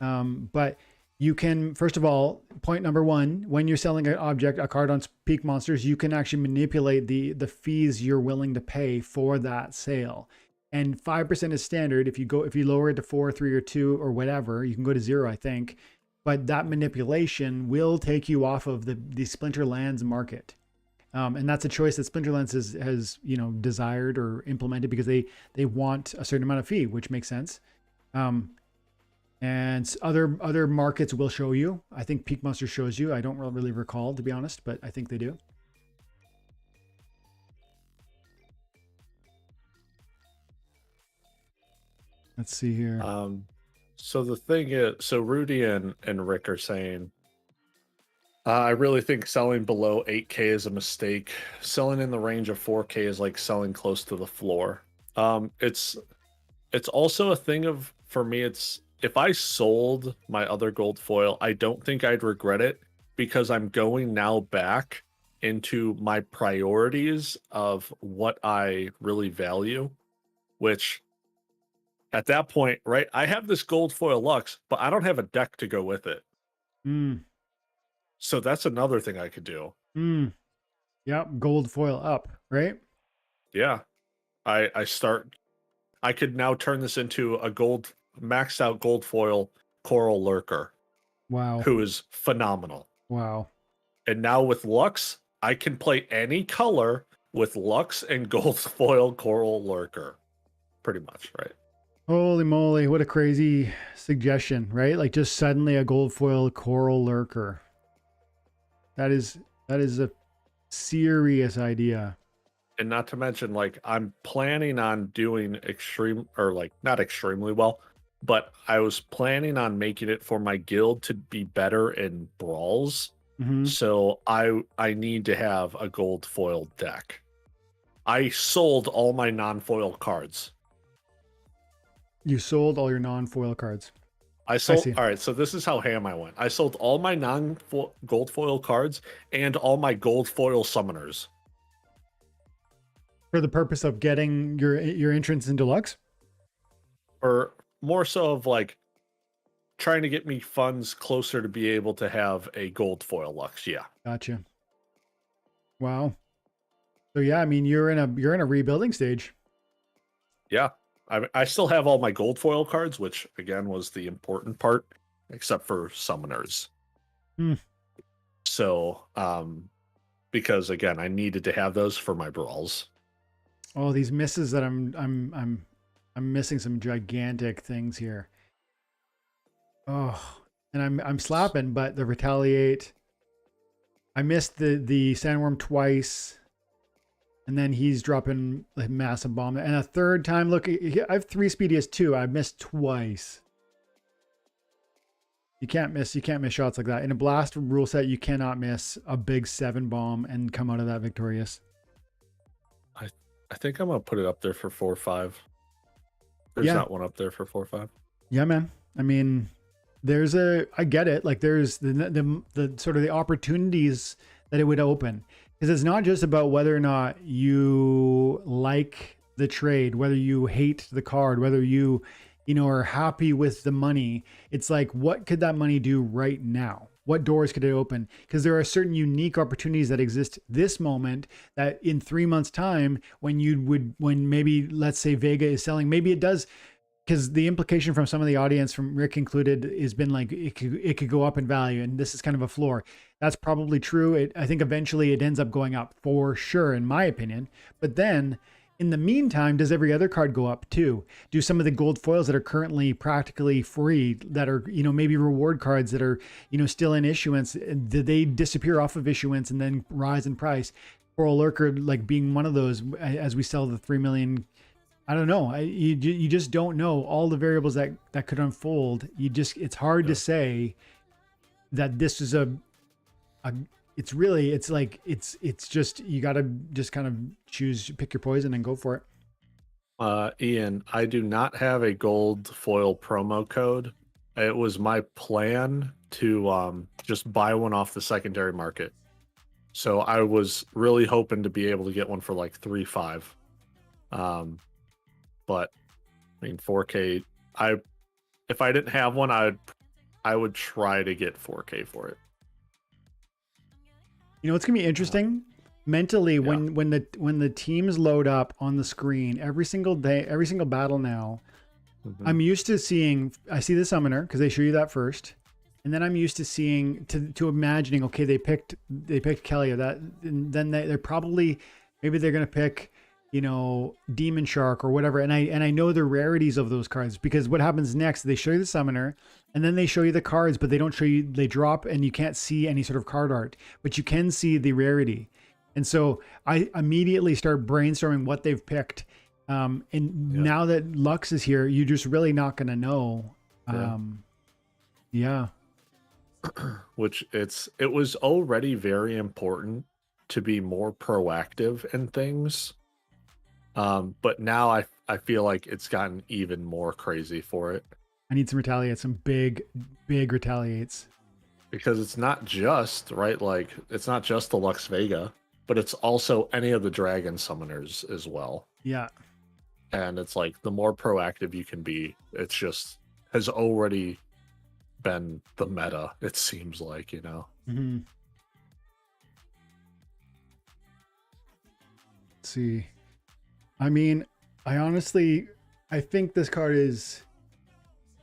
But you can, first of all, point number one, when you're selling an object, a card on Peak Monsters, you can actually manipulate the fees you're willing to pay for that sale. And 5% is standard. If you lower it to 4, 3, or 2 or whatever, you can go to 0, I think. But that manipulation will take you off of the Splinterlands market. And that's a choice that Splinterlands has desired or implemented because they want a certain amount of fee, which makes sense. And other markets will show you. I think Peak Monster shows you. I don't really recall, to be honest, but I think they do. Let's see here. So the thing is, so Rudy and Rick are saying, I really think selling below 8K is a mistake. Selling in the range of 4K is like selling close to the floor. It's also a thing of, for me, it's, if I sold my other gold foil, I don't think I'd regret it because I'm going now back into my priorities of what I really value, which at that point, right, I have this gold foil Lux, but I don't have a deck to go with it. So that's another thing I could do. Yep, gold foil up, right? Yeah. I could now turn this into a maxed out gold foil Coral Lurker. Wow. Who is phenomenal. Wow. And now with Lux, I can play any color with Lux and gold foil Coral Lurker. Pretty much, right? Holy moly, what a crazy suggestion, right? Like just suddenly a gold foil Coral Lurker. That is a serious idea. And not to mention, like, I'm planning on doing not extremely well, but I was planning on making it for my guild to be better in brawls. So I need to have a gold foil deck. I sold all my non-foil cards. You sold all your non-foil cards. All right, so this is how ham I went. I sold all my gold foil cards and all my gold foil summoners. For the purpose of getting your entrance into Lux? Or more so of like trying to get me funds closer to be able to have a gold foil Lux, yeah. Gotcha. Wow. So yeah, I mean you're in a rebuilding stage. Yeah. I still have all my gold foil cards, which again was the important part, except for summoners. So, because again, I needed to have those for my brawls. Oh, these misses that I'm missing some gigantic things here. Oh, and I'm slapping, but the retaliate. I missed the sandworm twice. And then he's dropping a massive bomb. And a third time, look, I have 3 speediest 2. I missed twice. You can't miss shots like that. In a blast rule set, you cannot miss a big 7 bomb and come out of that victorious. I think I'm going to put it up there for 4-5. There's not one up there for 4-5. Yeah, man. I mean, I get it. Like there's the sort of the opportunities that it would open. Because it's not just about whether or not you like the trade, whether you hate the card, whether you are happy with the money. It's like, what could that money do right now? what doors could it open? Because there are certain unique opportunities that exist this moment that in 3 months time, when maybe let's say Vega is selling, maybe it does, because the implication from some of the audience, from Rick included, has been like it could go up in value, and this is kind of a floor. That's probably true. I think eventually it ends up going up for sure, in my opinion. But then, in the meantime, does every other card go up too? Do some of the gold foils that are currently practically free, that are maybe reward cards that are still in issuance, do they disappear off of issuance and then rise in price? Coral Lurker like being one of those as we sell the 3 million. I don't know. You just don't know all the variables that could unfold. It's hard to say that this is it's just, you got to just kind of pick your poison and go for it. Ian, I do not have a gold foil promo code. It was my plan to just buy one off the secondary market. So I was really hoping to be able to get one for like 3.5. But I mean, 4K, if I didn't have one, I would try to get 4K for it. It's gonna be interesting mentally when the teams load up on the screen every single day, every single battle now. Mm-hmm. I'm used to I see the summoner because they show you that first, and then I'm used to seeing to imagining, okay, they picked Kelia, that, and then they're probably, maybe they're gonna pick Demon Shark or whatever, and I know the rarities of those cards, because what happens next, they show you the summoner and then they show you the cards, but they don't show you, they drop and you can't see any sort of card art, but you can see the rarity. And so I immediately start brainstorming what they've picked, now that Lux is here, you're just really not going to know. Which it was already very important to be more proactive in things. But now I feel like it's gotten even more crazy for it. I need some retaliates, some big retaliates. Because it's not just, right, like, it's not just the Lux Vega, but it's also any of the dragon summoners as well. Yeah. And it's like, the more proactive you can be, it's just has already been the meta, it seems like, Mm-hmm. Let's see. I mean, I think this card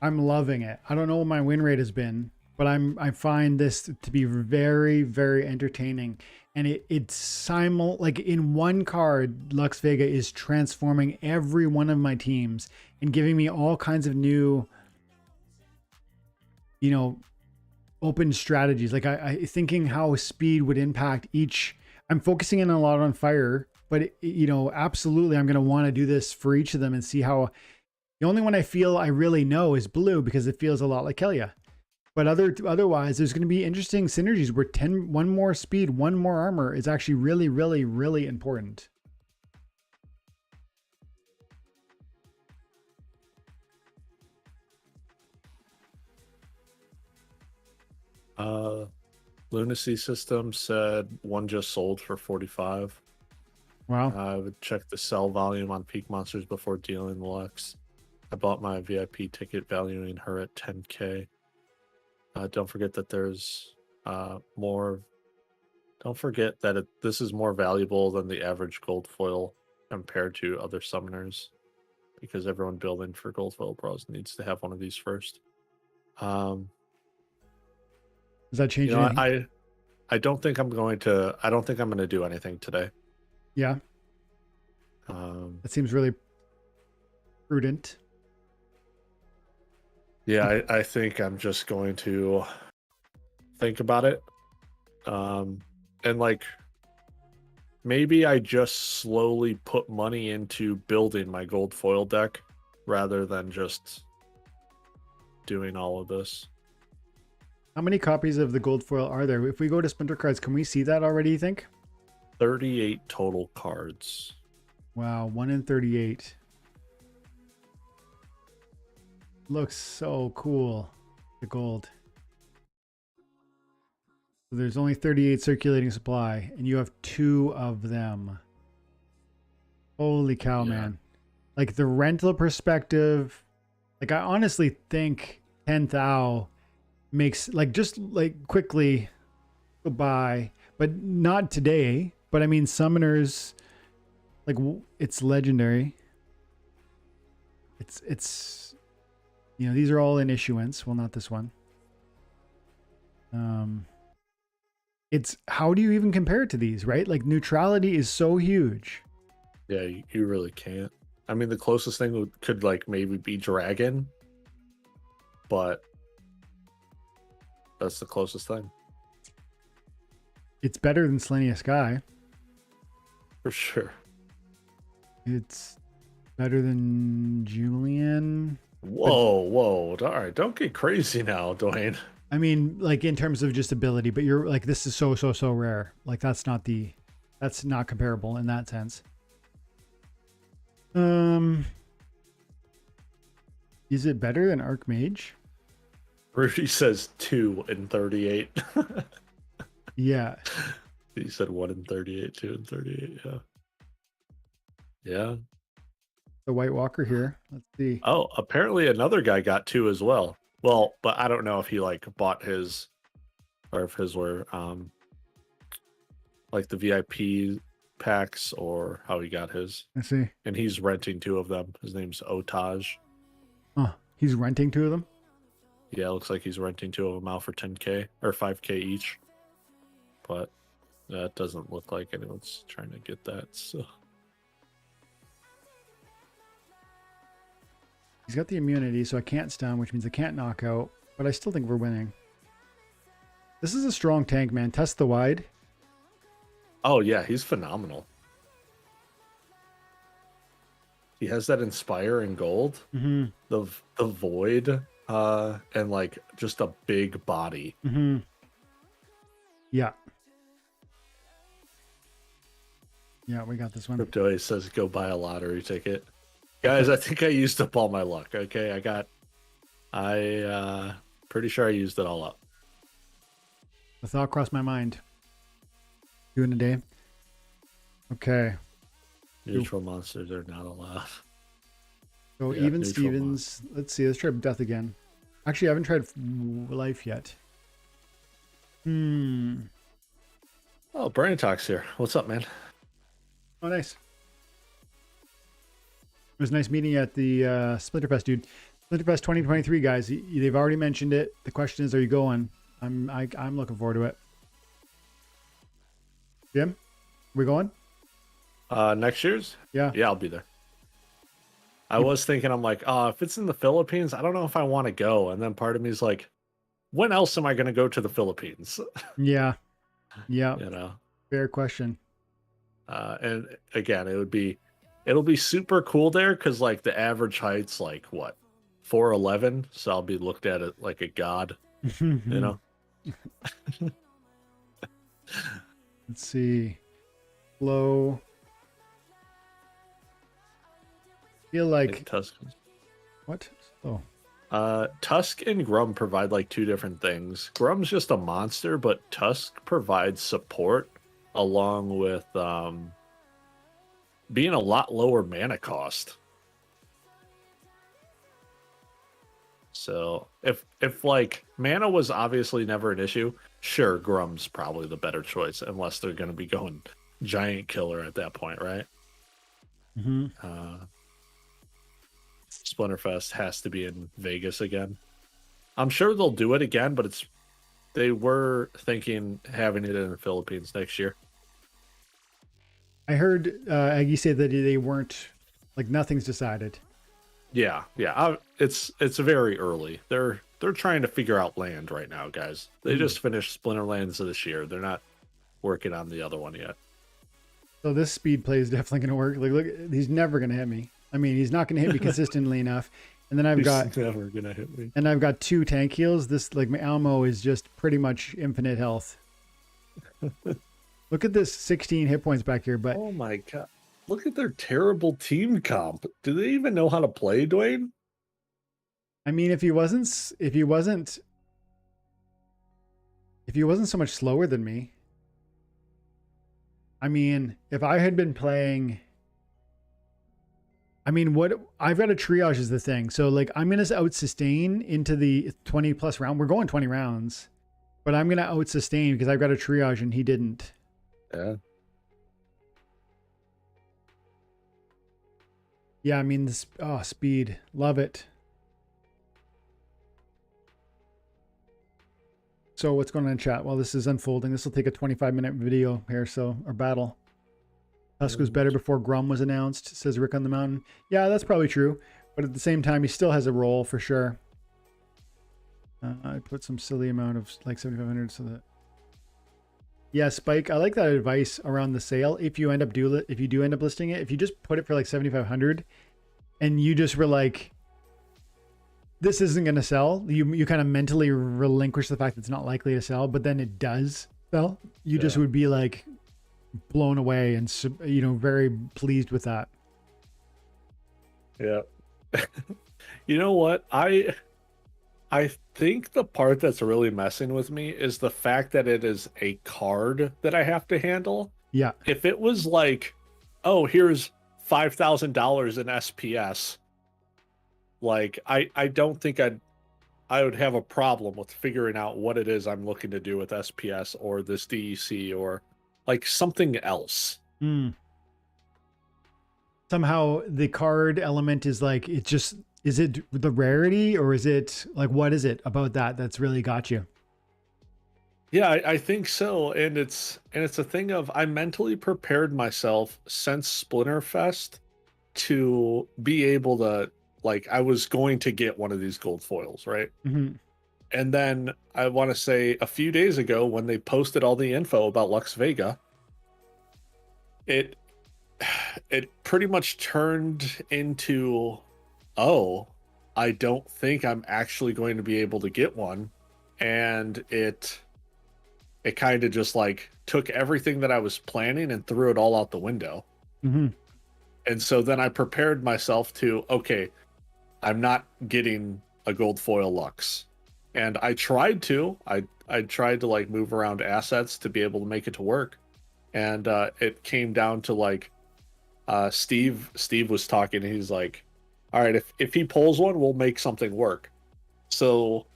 I'm loving it. I don't know what my win rate has been, but I find this to be very, very entertaining. And it's like in one card, Lux Vega is transforming every one of my teams and giving me all kinds of new, open strategies. Like I thinking how speed would impact each. I'm focusing in a lot on fire, but absolutely, I'm going to want to do this for each of them and see how. The only one I feel I really know is blue, because it feels a lot like Kelia. But otherwise, there's going to be interesting synergies where one more speed, one more armor is actually really, really, really important. Lunacy System said one just sold for 45. Wow. I would check the sell volume on Peak Monsters before dealing the Lux. I bought my VIP ticket valuing her at 10K. Don't forget that there's more. Don't forget that this is more valuable than the average gold foil compared to other summoners, because everyone building for gold foil pros needs to have one of these first. Does that change anything? I don't think I'm going to do anything today. Yeah. That seems really prudent. Yeah, I think I'm just going to think about it. And like, maybe I just slowly put money into building my gold foil deck rather than just doing all of this. How many copies of the gold foil are there? If we go to Splinter Cards, can we see that already, you think? 38 total cards. Wow, 1 in 38. Looks so cool, the gold. So there's only 38 circulating supply, and you have 2 of them. Holy cow, man. Like, the rental perspective, like, I honestly think 10,000 makes like just like quickly go by, but not today. But I mean, summoners like it's legendary. It's you know, these are all in issuance. Well, not this one. It's how do you even compare it to these, right? Like neutrality is so huge. Yeah, you really can't. I mean, the closest thing could like maybe be Dragon, but that's the closest thing. It's better than Selenia Sky. For sure. It's better than Julian. Whoa, whoa. All right, don't get crazy now, Dwayne. I mean, like in terms of just ability, but you're like, this is so rare. Like that's not comparable in that sense. Is it better than Archmage? Rudy says 2 in 38. Yeah. He said 1 in 38, 2 in 38. Yeah. Yeah. The White Walker here. Let's see. Oh, apparently another guy got 2 as well. Well, but I don't know if he like bought his or if his were like the VIP packs or how he got his. I see. And he's renting 2 of them. His name's Otaj. Oh, he's renting 2 of them? Yeah, it looks like he's renting 2 of them out for 10K or 5K each. But that doesn't look like anyone's trying to get that. So he's got the immunity, so I can't stun, which means I can't knock out, but I still think we're winning. This is a strong tank, man. Test the wide. oh yeah, he's phenomenal. He has that Inspire in gold, Mm-hmm. the Void, and like just a big body. Mm-hmm. Yeah. Yeah, we got this one. Crypto says go buy a lottery ticket. Guys, I think I used up all my luck. Okay, I pretty sure I used it all up. The thought crossed my mind. 2 in a day. Okay. Neutral monsters are not allowed. So Yeah, even neutral Stevens. Let's see. Let's try death again. Actually, I haven't tried life yet. Oh, Brain Talk's here. What's up, man? Oh, nice. It was nice meeting you at the Splinterfest, dude. Splinterfest 2023, guys. They've already mentioned it. The question is, are you going? I'm looking forward to it. Jim, we going? Next year's? Yeah. Yeah, I'll be there. I was thinking, I'm like, if it's in the Philippines, I don't know if I want to go. And then part of me is like, when else am I going to go to the Philippines? Yeah. Yeah. You know? Fair question. And again, it'll be super cool there because like the average height's like what, 4'11", so I'll be looked at it like a god. You know. Let's see. Low. Feel like Tusk. what? Oh. Tusk and Grum provide like 2 different things. Grum's just a monster, but Tusk provides support along with being a lot lower mana cost. So if like mana was obviously never an issue, sure, Grum's probably the better choice unless they're going to be going giant killer at that point, right? Mm-hmm. Splinterfest has to be in Vegas again. I'm sure they'll do it again, but they were thinking having it in the Philippines next year. I heard Aggie say that they weren't like nothing's decided. Yeah. It's very early. They're trying to figure out land right now, guys. They just finished Splinterlands this year. They're not working on the other one yet. So this speed play is definitely going to work. Like, look, he's never going to hit me. I mean, he's not going to hit me consistently enough. And then He's never gonna hit me. And I've got 2 tank heals. This like my Almo is just pretty much infinite health. Look at this 16 hit points back here, but Oh my god. Look at their terrible team comp. Do they even know how to play, Dwayne? I mean, if he wasn't so much slower than me. I mean, if I had been playing I mean, what I've got to triage is the thing. So like I'm going to out sustain into the 20 plus round. We're going 20 rounds, but I'm going to out sustain because I've got a triage and he didn't. Yeah. Yeah. I mean, this, oh, speed. Love it. So what's going on in chat? While this is unfolding, this will take a 25-minute video here. So, or battle. Tusk was better before Grum was announced, says Rick on the Mountain. Yeah, that's probably true. But at the same time, he still has a role for sure. I put some silly amount of like 7,500 so that. Yeah, Spike, I like that advice around the sale. If you end up if you do end up listing it, if you just put it for like 7,500 and you just were like, this isn't going to sell. You kind of mentally relinquish the fact that it's not likely to sell, but then it does sell. You just would be like blown away and, you know, very pleased with that. Yeah. You know what? I think the part that's really messing with me is the fact that it is a card that I have to handle. Yeah. If it was like, oh, here's $5,000 in SPS, like I don't think I would have a problem with figuring out what it is I'm looking to do with SPS or this DEC or like something else. Somehow the card element is like, it just, is it the rarity or is it like, what is it about that that's really got you? Yeah, I think so. And it's a thing of I mentally prepared myself since Splinterfest to be able to, like, I was going to get one of these gold foils, right? Mm-hmm. And then I want to say a few days ago when they posted all the info about Lux Vega, it pretty much turned into, oh, I don't think I'm actually going to be able to get one. And it kind of just like took everything that I was planning and threw it all out the window. Mm-hmm. And so then I prepared myself to, okay, I'm not getting a gold foil Lux. And I tried to. I tried to like move around assets to be able to make it to work. And it came down to like Steve was talking, and he's like, all right, if he pulls one, we'll make something work. So,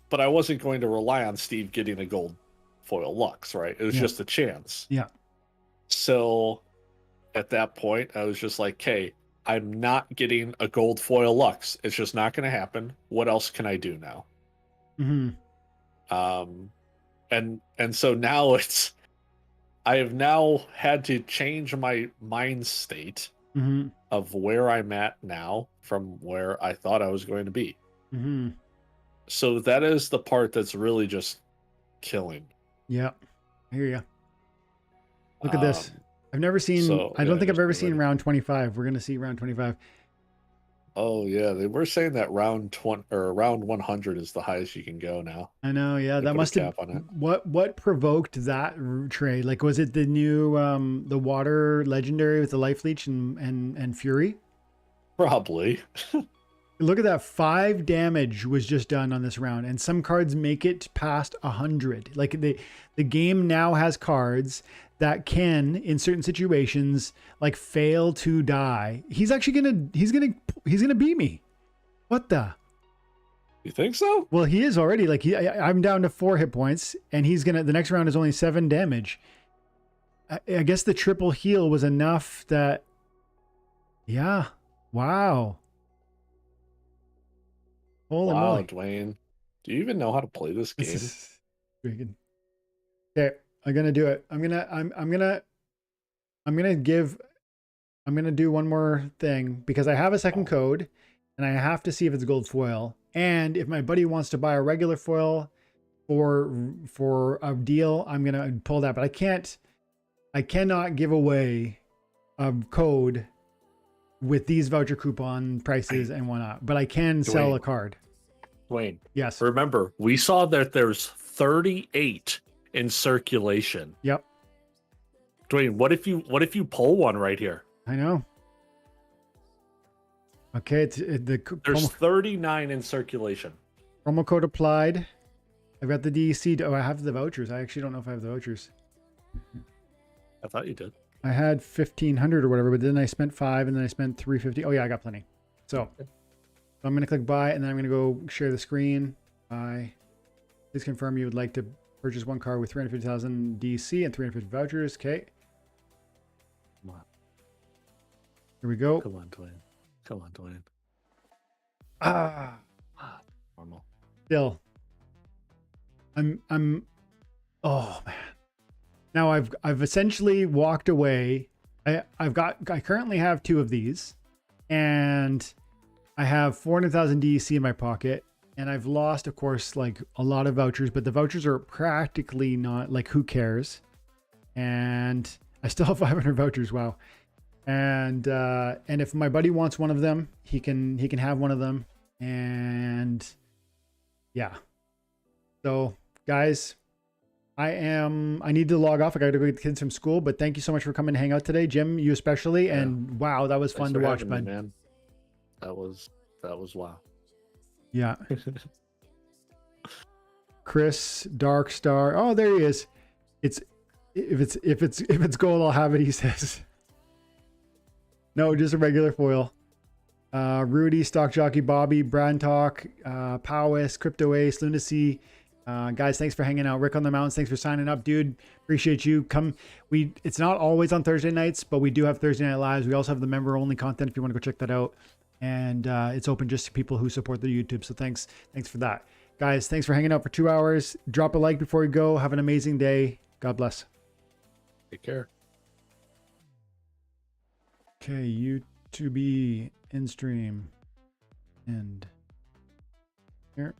but I wasn't going to rely on Steve getting a gold foil Lux, right? It was just a chance. Yeah. So at that point, I was just like, hey, I'm not getting a gold foil Lux. It's just not going to happen. What else can I do now? Mm-hmm. And so now I have now had to change my mind state of where I'm at now from where I thought I was going to be. Mm-hmm. So that is the part that's really just killing. Yeah. I hear you. Look at this. I've never seen, I don't think I've ever seen round 25. We're going to see round 25. Oh yeah, they were saying that round 20 or round 100 is the highest you can go now. I know, yeah, They that put a must have. cap on it. What provoked that trade? Like, was it the new the water legendary with the life leech and fury? Probably. Look at that, 5 damage was just done on this round, and some cards make it past 100. Like the game now has cards that can, in certain situations, like fail to die. He's actually gonna beat me. What the? You think so? Well, he is already. Like I'm down to 4 hit points, and he's gonna. The next round is only 7 damage. I guess the triple heal was enough that. Yeah. Wow. Holy moly. Dwayne. Do you even know how to play this game? Okay, I'm gonna do it. I'm gonna do one more thing because I have a second code, and I have to see if it's gold foil. And if my buddy wants to buy a regular foil for a deal, I'm gonna pull that. But I cannot give away a code with these voucher coupon prices and whatnot. But I can sell a card. Dwayne. Yes. Remember, we saw that there's 38 in circulation. Yep. Dwayne, what if you pull one right here? I know. Okay, there's 39 in circulation. Promo code applied. I've got the DEC. Oh, I have the vouchers. I actually don't know if I have the vouchers. I thought you did. I had 1,500 or whatever, but then I spent 5 and then I spent 350. Oh yeah, I got plenty. So I'm going to click buy and then I'm going to go share the screen. Buy. Please confirm you would like to purchase one car with 350,000 DC and 350 vouchers. Okay. Come on. Here we go. Come on, Dwayne. Come on, Dwayne. Ah, Normal. still. Oh man. Now I've essentially walked away. I currently have 2 of these and I have 400,000 DEC in my pocket and I've lost, of course, like a lot of vouchers, but the vouchers are practically not like, who cares? And I still have 500 vouchers. Wow. And if my buddy wants one of them, he can have one of them. And yeah. So guys, I need to log off. I got to go get the kids from school, but thank you so much for coming to hang out today, Jim, you especially. Yeah. And wow, that was fun to watch, bud. Man. That was wow. Yeah. Chris Dark Star. Oh, there he is. If it's gold, I'll have it, he says. No, just a regular foil. Rudy, Stock Jockey, Bobby, Brand Talk, Powis, Crypto Ace, Lunacy. Guys, thanks for hanging out. Rick on the Mountains, thanks for signing up, dude. Appreciate you. It's not always on Thursday nights, but we do have Thursday Night Lives. We also have the member only content if you want to go check that out. And it's open just to people who support the YouTube. So thanks for that. Guys, thanks for hanging out for 2 hours. Drop a like before you go. Have an amazing day. God bless. Take care. Okay, YouTube in stream. End. Here.